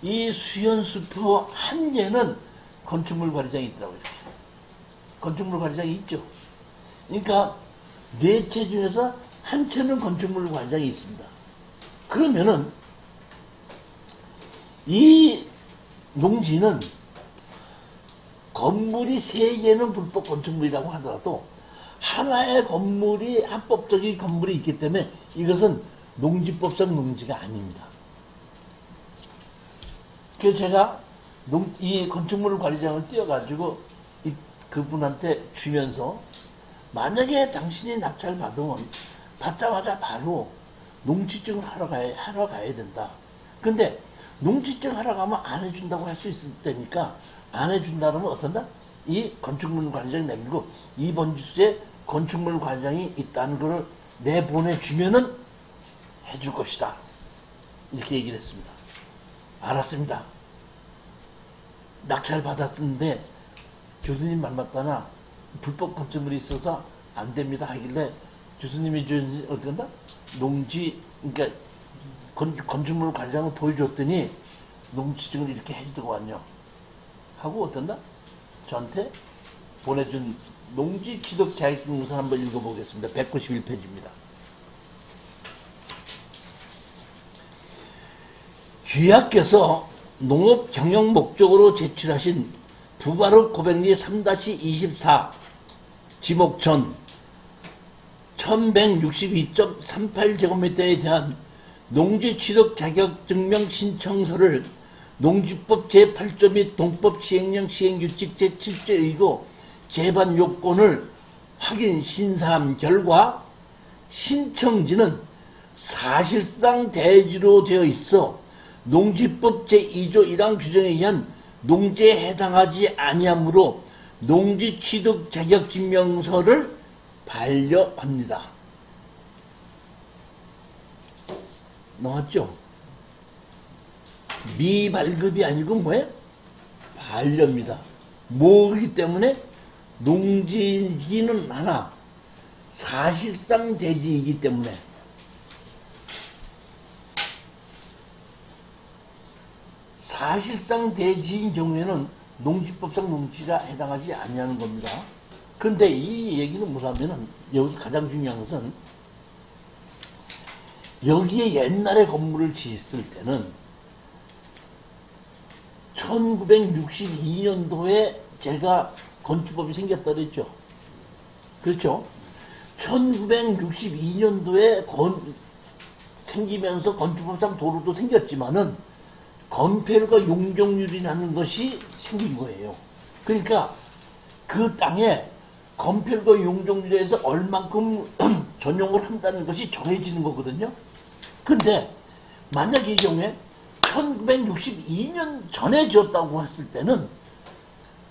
이 수연수포 한 개는 건축물 관리장이 있더라고요. 이렇게. 건축물 관리장이 있죠. 그러니까 4채 중에서 한 채는 건축물 관리장이 있습니다. 그러면은 이 농지는 건물이 3개는 불법 건축물이라고 하더라도 하나의 건물이 합법적인 건물이 있기 때문에 이것은 농지법상 농지가 아닙니다. 그래서 제가 이 건축물 관리장을 띄워가지고 그분한테 주면서 만약에 당신이 낙찰 받으면 받자마자 바로 농지증을 하러 가야 된다. 근데 농지증 하러 가면 안 해준다고 할 수 있을 때니까 안 해준다 그러면 어떤다? 이 건축물 관리장 내밀고 이번 주에 건축물 관리장이 있다는 걸 내보내주면은 해줄 것이다. 이렇게 얘기를 했습니다. 알았습니다. 낙찰 받았는데 교수님 말 맞다나 불법 건축물이 있어서 안 됩니다 하길래 교수님이 어디 간다? 농지, 그러니까 건축물 관리장을 보여줬더니 농지증을 이렇게 해주더고 왔냐 하고 어떤다? 저한테 보내준 농지 취득 자격증명서 한번 읽어보겠습니다. 191페이지입니다. 귀하께서 농업 경영 목적으로 제출하신 부바르 고백리 3-24 지목전 1162.38제곱미터에 대한 농지 취득 자격증명 신청서를 농지법 제8조 및 동법 시행령 시행규칙 제7조에 의거 재반 요건을 확인 심사한 결과 신청지는 사실상 대지로 되어 있어 농지법 제2조 1항 규정에 의한 농지에 해당하지 아니하므로 농지 취득 자격 증명서를 반려합니다. 나왔죠? 미발급이 아니고 뭐예요? 반려입니다. 뭐기 때문에 농지는 하나 사실상 대지이기 때문에 사실상 대지인 경우에는 농지법상 농지가 해당하지 아니하는 겁니다. 그런데 이 얘기는 뭐냐면은 여기서 가장 중요한 것은 여기에 옛날에 건물을 지었을 때는 1962년도에 제가 건축법이 생겼다 그랬죠. 그렇죠? 1962년도에 생기면서 건축법상 도로도 생겼지만은 건폐율과 용적률이라는 것이 생긴 거예요. 그러니까 그 땅에 건폐율과 용적률에서 얼만큼 전용을 한다는 것이 정해지는 거거든요. 근데 만약 이 경우에 1962년 전에 지었다고 했을 때는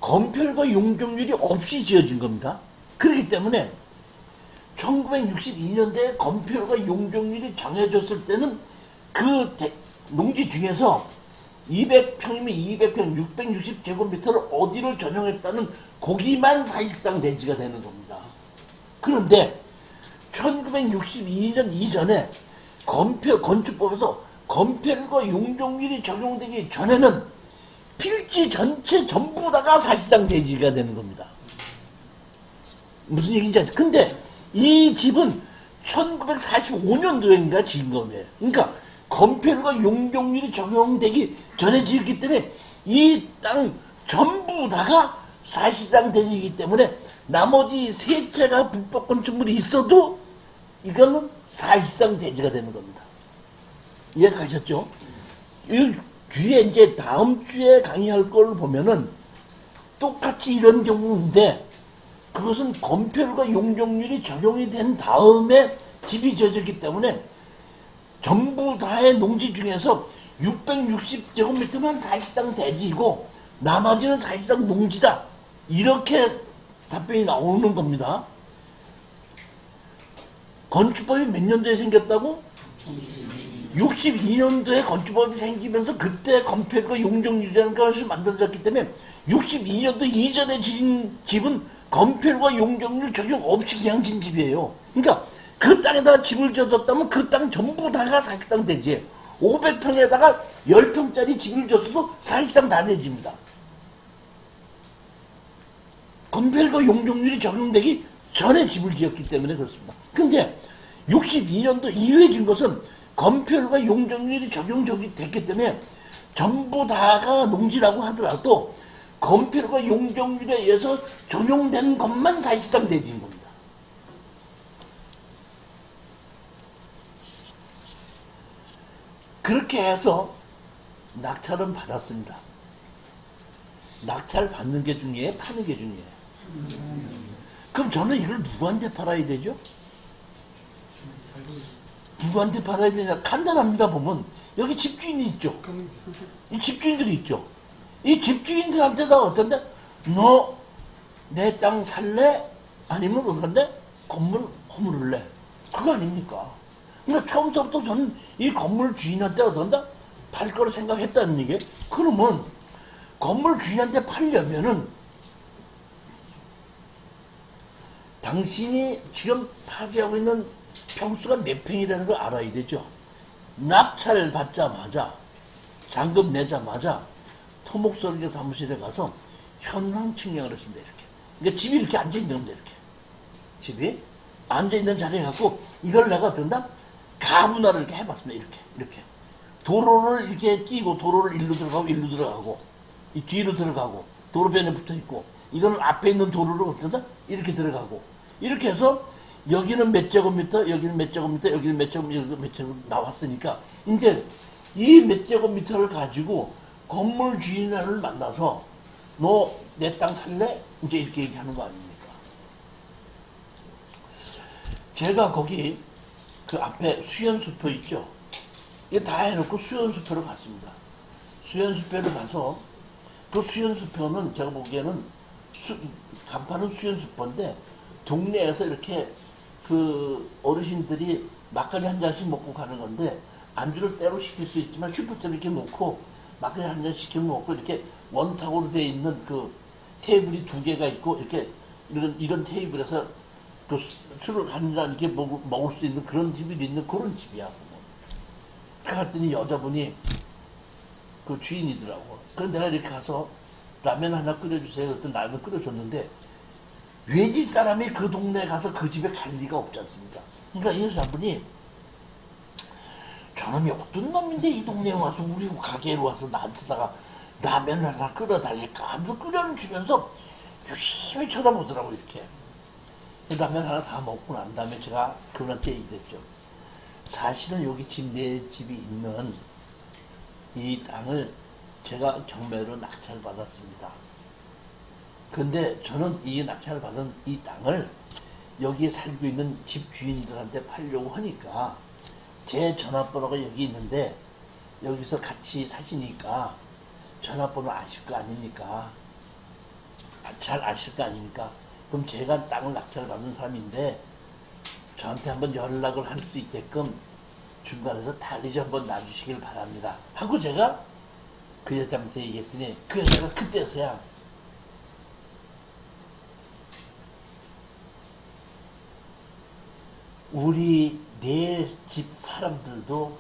건폐율과 용적률이 없이 지어진 겁니다. 그렇기 때문에 1962년대에 건폐율과 용적률이 정해졌을 때는 그 농지 중에서 200평이면 200평, 660제곱미터를 어디를 전용했다는 거기만 사실상 대지가 되는 겁니다. 그런데 1962년 이전에 건축법에서 건폐율과 용적률이 적용되기 전에는 필지 전체 전부 다가 사실상 대지가 되는 겁니다. 무슨 얘기인지 알죠? 근데 이 집은 1945년도인가 지은 거예요. 그러니까 건폐율과 용적률이 적용되기 전에 지었기 때문에 이 땅 전부 다가 사실상 대지이기 때문에 나머지 세 채가 불법 건축물이 있어도 이거는 사실상 대지가 되는 겁니다. 이해가셨죠? 이 뒤에 이제 다음 주에 강의할 걸 보면은 똑같이 이런 경우인데 그것은 건폐율과 용적률이 적용이 된 다음에 집이 지어졌기 때문에 전부 다의 농지 중에서 660제곱미터만 사실상 대지이고 나머지는 사실상 농지다. 이렇게 답변이 나오는 겁니다. 건축법이 몇 년도에 생겼다고? 62년도에 건축법이 생기면서 그때 건폐율과 용적률이라는 것이 만들어졌기 때문에 62년도 이전에 지은 집은 건폐율과 용적률 적용 없이 그냥 진 집이에요. 그러니까 그 땅에다가 집을 지어줬다면 그 땅 전부 다가 사실상 대지예요. 500평에다가 10평짜리 집을 줬어도 사실상 다 대지입니다. 건폐율과 용적률이 적용되기 전에 집을 지었기 때문에 그렇습니다. 근데 62년도 이후에 진 것은 건폐율과 용적률이 적용이 됐기 때문에 전부 다가 농지라고 하더라도 건폐율과 용적률에 의해서 적용된 것만 사실상 대지인 겁니다. 그렇게 해서 낙찰은 받았습니다. 낙찰 받는 게 중요해? 파는 게 중요해? 그럼 저는 이걸 누구한테 팔아야 되죠? 누구한테 팔아야 되냐? 간단합니다. 보면 여기 집주인이 있죠. 이 집주인들이 있죠. 이 집주인들한테다 어떤데? 너 내 땅 살래? 아니면 어떤데? 건물 허물을래? 그거 아닙니까? 그러니까 처음부터 저는 이 건물 주인한테 어떤다? 팔 거로 생각했다는 얘기. 그러면 건물 주인한테 팔려면은 당신이 지금 파지하고 있는 평수가 몇 평이라는 걸 알아야 되죠. 낙찰을 받자마자 잔금 내자마자 토목설계 사무실에 가서 현황 측량을 했습니다. 이렇게. 그러니까 집이 이렇게 앉아 있는 겁니다. 이렇게. 집이 앉아 있는 자리에 갖고 이걸 내가 어떤다? 가분할을 이렇게 해봤습니다. 이렇게. 도로를 이렇게 끼고 도로를 일로 들어가고 이 뒤로 들어가고 도로변에 붙어 있고 이거는 앞에 있는 도로를 어떤다? 이렇게 들어가고 이렇게 해서 여기는 몇 제곱미터, 여기는 몇 제곱미터, 여기는 몇 제곱미터, 여기는 몇 제곱미터 나왔으니까 이제 이 몇 제곱미터를 가지고 건물 주인을 만나서 너 내 땅 살래? 이제 이렇게 얘기하는 거 아닙니까? 제가 거기 그 앞에 수연수표 있죠? 이거 다 해놓고 수연수표로 갔습니다. 수연수표를 가서 그 수연수표는 제가 보기에는 간판은 수연수표인데 동네에서 이렇게 그 어르신들이 막걸리 한 잔씩 먹고 가는 건데 안주를 때로 시킬 수 있지만 슈퍼처럼 이렇게 놓고 막걸리 한 잔 시키면 먹고 이렇게 원탁으로 되어 있는 그 테이블이 2개가 있고 이렇게 이런 테이블에서 그 술을 한 잔 이렇게 먹을 수 있는 그런 집이 있는 그런 집이야. 갔더니 여자분이 그 주인이더라고. 그래서 내가 이렇게 가서 라면 하나 끓여주세요. 그랬더니 라면 끓여줬는데 외지 사람이 그 동네에 가서 그 집에 갈 리가 없지 않습니까? 그러니까 이 여자분이 저놈이 어떤 놈인데 이 동네에 와서 우리 가게에 와서 나한테다가 라면 하나 끓여달릴까 하면서 끓여주면서 열심히 쳐다보더라고 이렇게. 라면 하나 다 먹고 난 다음에 제가 그분한테 얘기했죠. 사실은 여기 집 내 집이 있는 이 땅을 제가 경매로 낙찰을 받았습니다. 근데 저는 이 낙찰을 받은 이 땅을 여기에 살고 있는 집 주인들한테 팔려고 하니까 제 전화번호가 여기 있는데 여기서 같이 사시니까 전화번호 아실 거 아닙니까? 잘 아실 거 아닙니까? 그럼 제가 땅을 낙찰을 받은 사람인데 저한테 한번 연락을 할 수 있게끔 중간에서 달리 좀 한번 놔주시길 바랍니다. 하고 제가 그 여자한테 얘기했더니 그 여자가 그때서야 우리 내 집 사람들도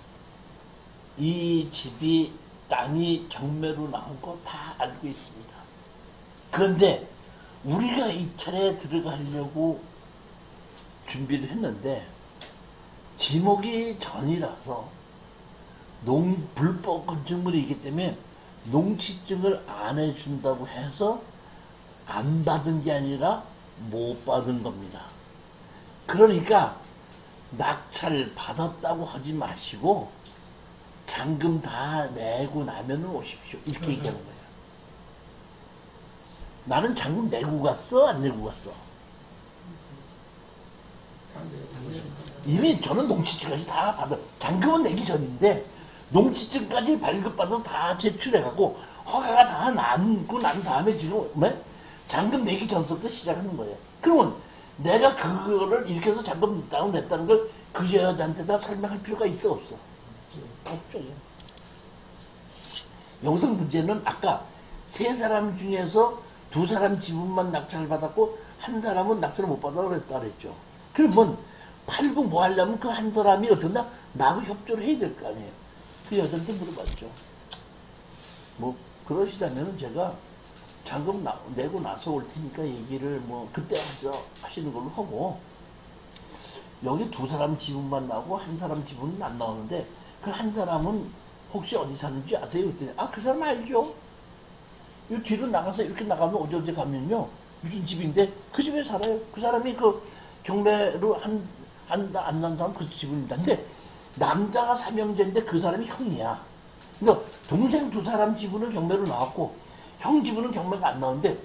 이 집이 땅이 경매로 나온 거 다 알고 있습니다. 그런데 우리가 입찰에 들어가려고 준비를 했는데 지목이 전이라서 불법 건축물이기 때문에 농지증을 안 해준다고 해서 안 받은 게 아니라 못 받은 겁니다. 그러니까 낙찰 받았다고 하지 마시고 잔금 다 내고 나면 오십시오. 이렇게 얘기하는 거예요. 나는 잔금 내고 갔어? 안 내고 갔어? 이미 저는 농지증까지 다 받아. 잔금은 내기 전인데 농지증까지 발급받아서 다 제출해갖고 허가가 다 나고 난 다음에 지금 뭐? 잔금 내기 전부터 시작하는 거예요. 그러면 내가 그거를 이렇게 해서 잔금 냈다는 걸 그 여자한테 다 설명할 필요가 있어 없어? 없죠. 여기서 문제는 아까 3사람 중에서 2사람 지분만 낙찰을 받았고 한 사람은 낙찰을 못 받았다고 그랬죠. 그러면 팔고 뭐 하려면 그 한 사람이 어떤다? 나하고 협조를 해야 될 거 아니에요. 그 여자한테 물어봤죠. 뭐 그러시다면 제가 잔금 내고 나서 올 테니까 얘기를 뭐 그때 하시는 걸로 하고 여기 2사람 지분만 나오고 한 사람 지분은 안 나오는데 그 한 사람은 혹시 어디 사는지 아세요? 그랬더니 그 사람 알죠. 이 뒤로 나가서 이렇게 나가면 어디 가면요 무슨 집인데 그 집에 살아요. 그 사람이 그 경매로 안 난 사람 그 집입니다. 근데 남자가 3형제인데 그 사람이 형이야. 그러니까 동생 2사람 지분은 경매로 나왔고 형 지분은 경매가 안 나오는데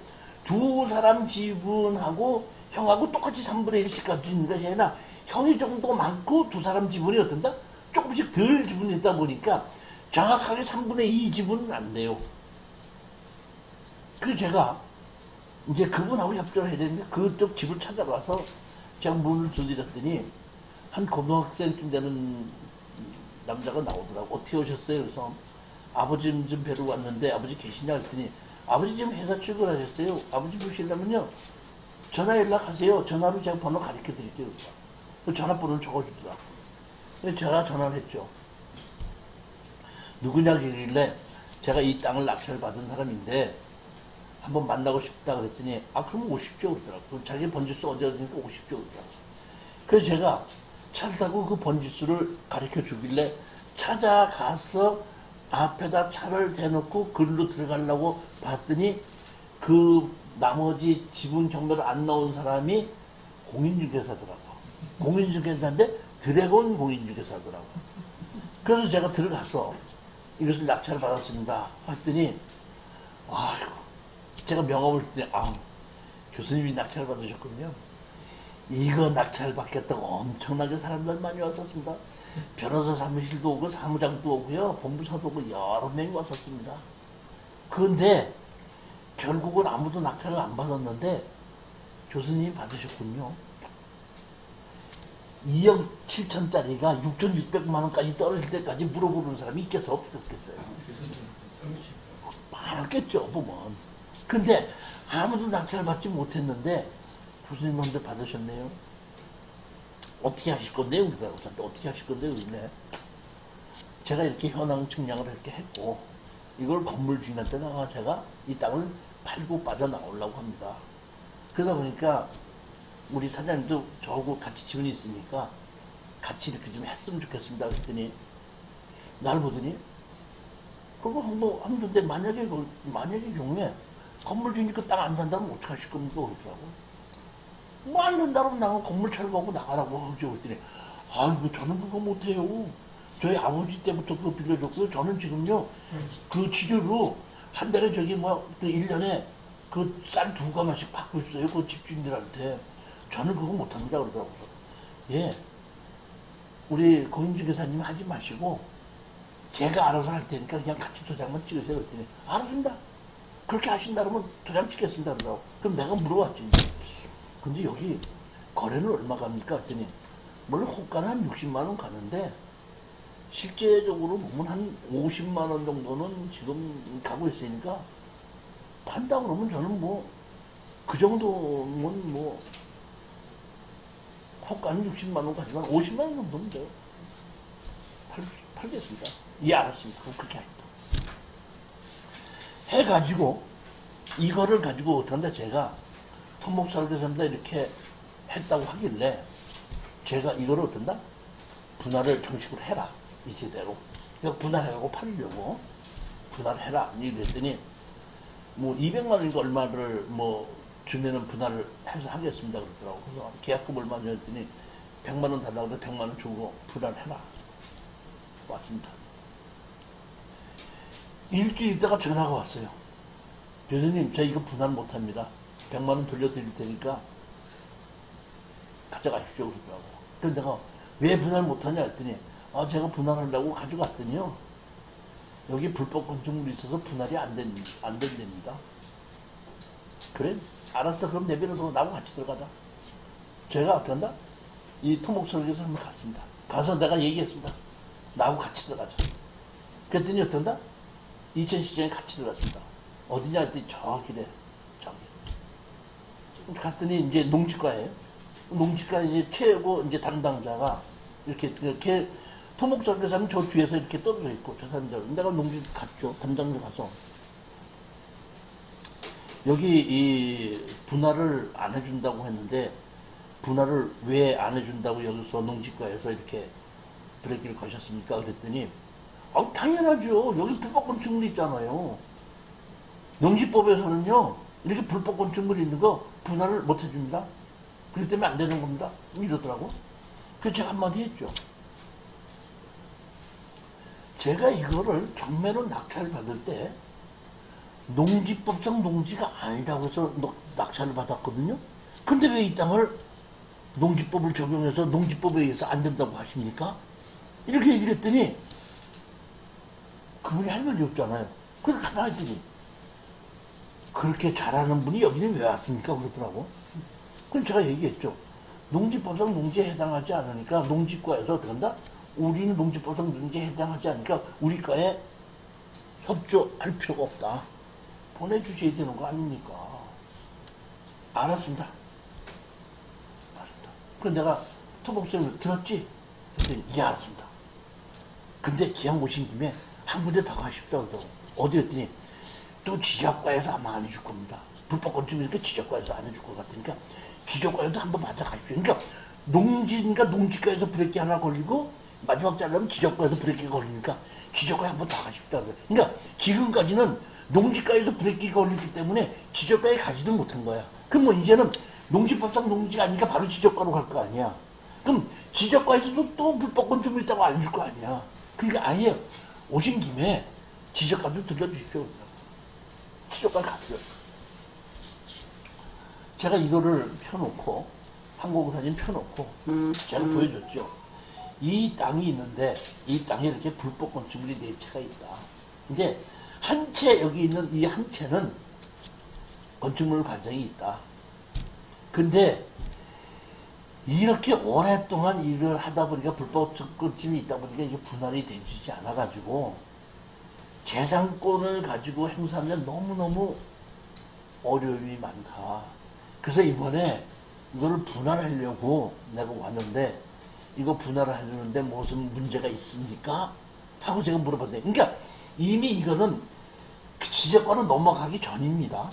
2사람 지분하고 형하고 똑같이 3분의 1씩 가지는 것이 아니라 형이 조금 더 많고 2사람 지분이 어떤다? 조금씩 덜 지분이 있다 보니까 정확하게 3분의 2 지분은 안 돼요. 그 제가 이제 그분하고 협조를 해야 되는데 그쪽 집을 찾아가서 제가 문을 두드렸더니 한 고등학생쯤 되는 남자가 나오더라고. 어떻게 오셨어요? 그래서 아버지 좀 뵈러 왔는데 아버지 계시냐 했더니 아버지 지금 회사 출근하셨어요. 아버지 보시려면요 전화 연락하세요. 전화로 제가 번호 가르쳐 드릴게요. 그 전화번호를 적어주더라고. 그래서 제가 전화를 했죠. 누구냐 길래 제가 이 땅을 낙찰 받은 사람인데 한번 만나고 싶다 그랬더니 아 그럼 오십시오 그러더라고. 그럼 자기 번지수 어디였으니까 오십시오 그러더라고. 그래서 제가 차를 타고 그 번지수를 가르쳐 주길래 찾아가서 앞에다 차를 대놓고 글로 들어가려고 봤더니 그 나머지 지분 경매를 안 나온 사람이 공인중개사더라고. 공인중개사인데 드래곤 공인중개사더라고. 그래서 제가 들어가서 이것을 낙찰 받았습니다. 했더니 아이고 제가 명함을 했더니 아 교수님이 낙찰 받으셨군요. 이거 낙찰 받겠다고 엄청나게 사람들 많이 왔었습니다. 변호사 사무실도 오고 사무장도 오고요. 본부사도 오고 여러 명이 왔었습니다. 그런데 결국은 아무도 낙찰을 안 받았는데 교수님이 받으셨군요. 2억 7천짜리가 6,600만 원까지 떨어질 때까지 물어보는 사람이 있겠어 없겠어요? 많았겠죠 보면. 근데 아무도 낙찰 받지 못했는데 교수님한테 받으셨네요. 어떻게 하실 건데요? 그래서 저한테 어떻게 하실 건데요? 그러네. 제가 이렇게 현황 측량을 이렇게 했고 이걸 건물 주인한테다가 제가 이 땅을 팔고 빠져나오려고 합니다. 그러다 보니까 우리 사장님도 저하고 같이 지원이 있으니까 같이 이렇게 좀 했으면 좋겠습니다. 그랬더니 날 보더니 그거 한데 만약에 경우에 건물 주니까 땅 안 산다면 어떻게 하실 겁니까? 그러더라고. 뭐 안 산다면 나가 건물 철거하고 나가라고 하죠. 그랬더니 아이고 저는 그거 못해요. 저희 아버지 때부터 그거 빌려줬고요. 저는 지금요 그 치료로 한 달에 저기 그 1년에 그 쌀 2가마씩 받고 있어요. 그 집주인들한테. 저는 그거 못합니다. 그러더라고요. 예. 우리 공인중개사님 하지 마시고 제가 알아서 할 테니까 그냥 같이 도장만 찍으세요. 그랬더니 알았습니다. 그렇게 하신다 그러면 도장 찍겠습니다. 그러더라고. 그럼 내가 물어봤지. 근데 여기 거래는 얼마 갑니까? 했더니 물론 호가는 한 60만 원 가는데 실제적으로 보면 한 50만 원 정도는 지금 가고 있으니까 판다 그러면 저는 뭐 그 정도면 뭐 호가는 60만 원 가지만 50만 원 정도면 돼요. 팔겠습니다. 예, 알았습니다. 그럼 그렇게 하겠다. 해가지고 이거를 가지고 어떤데 제가 토목설계사입니다 이렇게 했다고 하길래 제가 이거를 어떤다? 분할을 정식으로 해라. 이 제대로. 그러니까 분할해가고 팔려고 분할해라. 이랬더니 뭐 200만 원인가 얼마를 뭐 주면은 분할을 해서 하겠습니다. 그러더라고. 그래서 계약금 얼마냐 했더니 100만 원 달라고 해서 100만 원 주고 분할해라. 왔습니다. 일주일 있다가 전화가 왔어요. 교수님, 저 이거 분할 못합니다. 100만 원 돌려드릴 테니까 가져가십시오. 그러더라고. 그래서 내가 왜 분할 못하냐 했더니 아, 제가 분할하려고 가져갔더니요. 여기 불법 건축물이 있어서 분할이 안 된답니다. 그래? 알았어. 그럼 내비로도 나하고 같이 들어가자. 제가 어떻게 한다? 이 토목설계소 한번 갔습니다. 가서 내가 얘기했습니다. 나하고 같이 들어가자. 그랬더니 어떻게 한다? 이천시장에 같이 들어갔습니다. 어디냐 했더니 저기래. 저기. 갔더니 이제 농지과예요. 농지과 이제 최고 이제 담당자가 이렇게 토목설계사는 저 뒤에서 이렇게 떨어져 있고 저 사람들 내가 농지 갔죠. 담당자 가서 여기 이 분할을 안 해준다고 했는데 분할을 왜 안 해준다고 여기서 농지과에서 이렇게 브레이크를 거셨습니까? 그랬더니 당연하죠. 여기 불법 건축물 있잖아요. 농지법에서는요 이렇게 불법 건축물이 있는 거 분할을 못 해줍니다. 그렇기 때문에 안 되는 겁니다. 이러더라고. 그래서 제가 한마디 했죠. 제가 이거를 경매로 낙찰을 받을 때 농지법상 농지가 아니라고 해서 낙찰을 받았거든요. 근데 왜 이 땅을 농지법을 적용해서 농지법에 의해서 안 된다고 하십니까? 이렇게 얘기를 했더니 그분이 할 말이 없잖아요. 그래서 가만히 있더니 그렇게 잘하는 분이 여기는 왜 왔습니까? 그러더라고. 그럼 제가 얘기했죠. 농지법상 농지에 해당하지 않으니까 농지과에서 어떻게 한다? 우리는 농지법상 농지에 해당하지 않으니까 우리 과에 협조할 필요가 없다. 보내주셔야 되는 거 아닙니까? 알았습니다. 알았다. 그럼 내가 토목쌤을 들었지? 그랬더니 예 알았습니다. 근데 기왕 오신 김에 한 군데 더 가십시오. 어디 했더니 또 지적과에서 아마 안 해줄 겁니다. 불법 건축이니까 지적과에서 안 해줄 것 같으니까 지적과에도 한번 맞아가십시오. 그러니까 농지인가 농지과에서 브레이크 하나 걸리고 마지막 자르면 지적과에서 브레이크 걸리니까 지적과에 한번 더 가십시오. 그러니까 지금까지는 농지과에서 브레이크 걸리기 때문에 지적과에 가지도 못한 거야. 그럼 뭐 이제는 농지법상 농지가 아니니까 바로 지적과로 갈 거 아니야. 그럼 지적과에서도 또 불법 건축물 있다고 안 줄 거 아니야. 그러니까 아예 오신 김에 지적과 좀 들려주십시오. 지적과 갔어요. 제가 이거를 펴놓고 항공사진 펴놓고 제가 보여줬죠. 이 땅이 있는데 이 땅에 이렇게 불법 건축물이 4채가 있다. 근데 한 채 여기 있는 이 한 채는 건축물 관장이 있다. 근데 이렇게 오랫동안 일을 하다 보니까 불법 건축물이 있다 보니까 이게 분할이 되지 않아가지고 재산권을 가지고 행사하면 너무너무 어려움이 많다. 그래서 이번에 이거를 분할하려고 내가 왔는데 이거 분할을 해주는데 무슨 문제가 있습니까? 하고 제가 물어봤더니 그러니까 이미 이거는 그 지적과는 넘어가기 전입니다.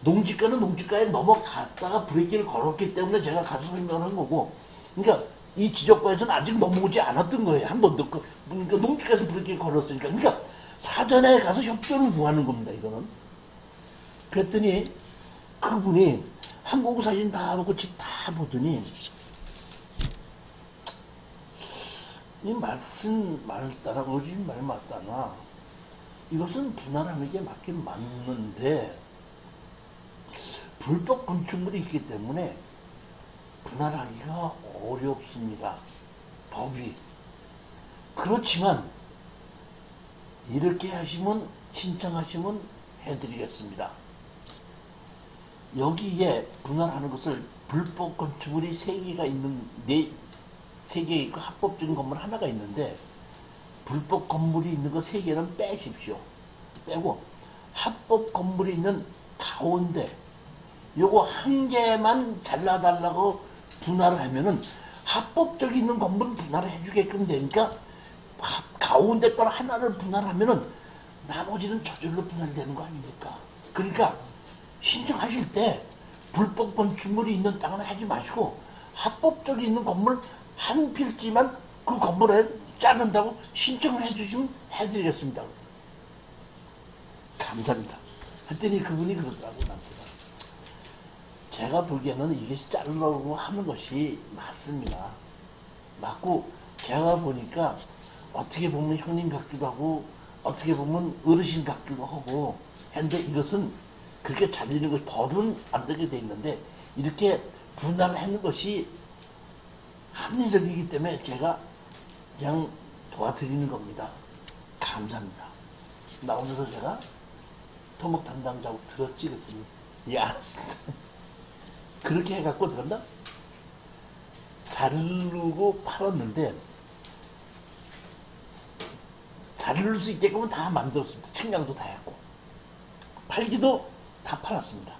농지과는 농지과에 넘어갔다가 브레이크를 걸었기 때문에 제가 가서 설명을 한 거고 그러니까 이 지적과에서는 아직 넘어오지 않았던 거예요. 한 번도. 그러니까 농지과에서 브레이크를 걸었으니까. 그러니까 사전에 가서 협조를 구하는 겁니다. 이거는. 그랬더니 그분이 한국 사진 다 보고 집 다 보더니 이 말씀 맞다나 그러지 말 맞다나 이것은 분할하는 게 맞긴 맞는데 불법 건축물이 있기 때문에 분할하기가 어렵습니다. 법이. 그렇지만 이렇게 하시면 신청하시면 해드리겠습니다. 여기에 분할하는 것을 불법 건축물이 3개가 있는 3개 있고 합법적인 건물 하나가 있는데 불법 건물이 있는 거 3개는 빼십시오. 빼고 합법 건물이 있는 가운데 요거 1개만 잘라달라고 분할을 하면은 합법적인 있는 건물 분할을 해주게끔 되니까 가운데 걸 하나를 분할하면은 나머지는 저절로 분할되는 거 아닙니까? 그러니까 신청하실 때 불법 건축물이 있는 땅은 하지 마시고 합법적인 있는 건물 한 필지만 그 건물에 자른다고 신청을 해주시면 해드리겠습니다. 감사합니다. 했더니 그분이 그러더라고 나한테. 제가 보기에는 이게 자르려고 하는 것이 맞습니다. 맞고 제가 보니까 어떻게 보면 형님 같기도 하고 어떻게 보면 어르신 같기도 하고 했는데 이것은 그렇게 잘리는 것이 법은 안 되게 돼 있는데 이렇게 분할하는 것이 합리적이기 때문에 제가 그냥 도와드리는 겁니다. 감사합니다. 나오면서 제가 토목 담당자하고 들었지 그랬더니 예 알았습니다. 그렇게 해갖고 들었나? 자르고 팔았는데 자를 수 있게끔 다 만들었습니다. 측량도 다 했고 팔기도 다 팔았습니다.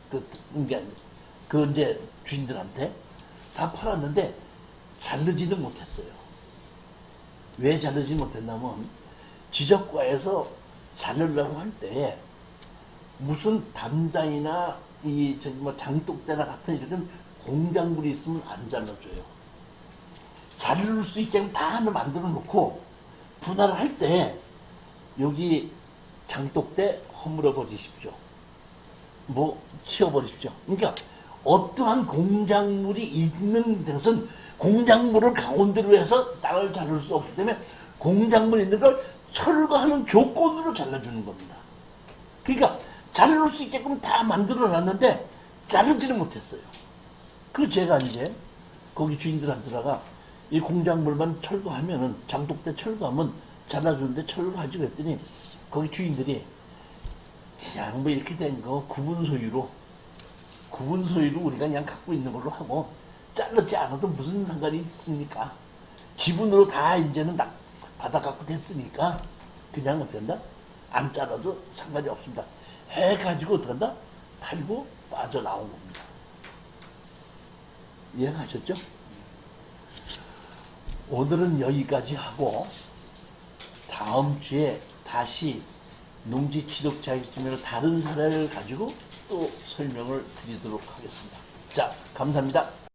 그 이제 주인들한테 다 팔았는데 자르지는 못했어요. 왜 자르지 못했냐면 지적과에서 자르려고 할 때 무슨 담장이나 이 저기 뭐 장독대나 같은 이런 공작물이 있으면 안 잘라줘요. 자를 수 있게 다 하나 만들어 놓고 분할을 할 때 여기 장독대 허물어 버리십시오. 뭐 치워버리십시오. 그러니까 어떠한 공작물이 있는 데서는 공작물을 가운데로 해서 땅을 자를 수 없기 때문에 공작물이 있는 걸 철거하는 조건으로 잘라주는 겁니다. 그러니까 자를 수 있게끔 다 만들어 놨는데 자르지는 못했어요. 그 제가 이제 거기 주인들한테다가 이 공작물만 철거하면은 장독대 철거하면 잘라주는데 철거하지 그랬더니 거기 주인들이 그냥 뭐 이렇게 된 거 구분 소유로 구분 소유를 우리가 그냥 갖고 있는 걸로 하고 잘르지 않아도 무슨 상관이 있습니까? 지분으로 다 이제는 받아갖고 됐으니까 그냥 어떻게 한다? 안 잘라도 상관이 없습니다. 해가지고 어떻게 한다? 팔고 빠져나온 겁니다. 이해가셨죠? 오늘은 여기까지 하고 다음 주에 다시 농지 취득 자격증명을 다른 사례를 가지고 또 설명을 드리도록 하겠습니다. 자, 감사합니다.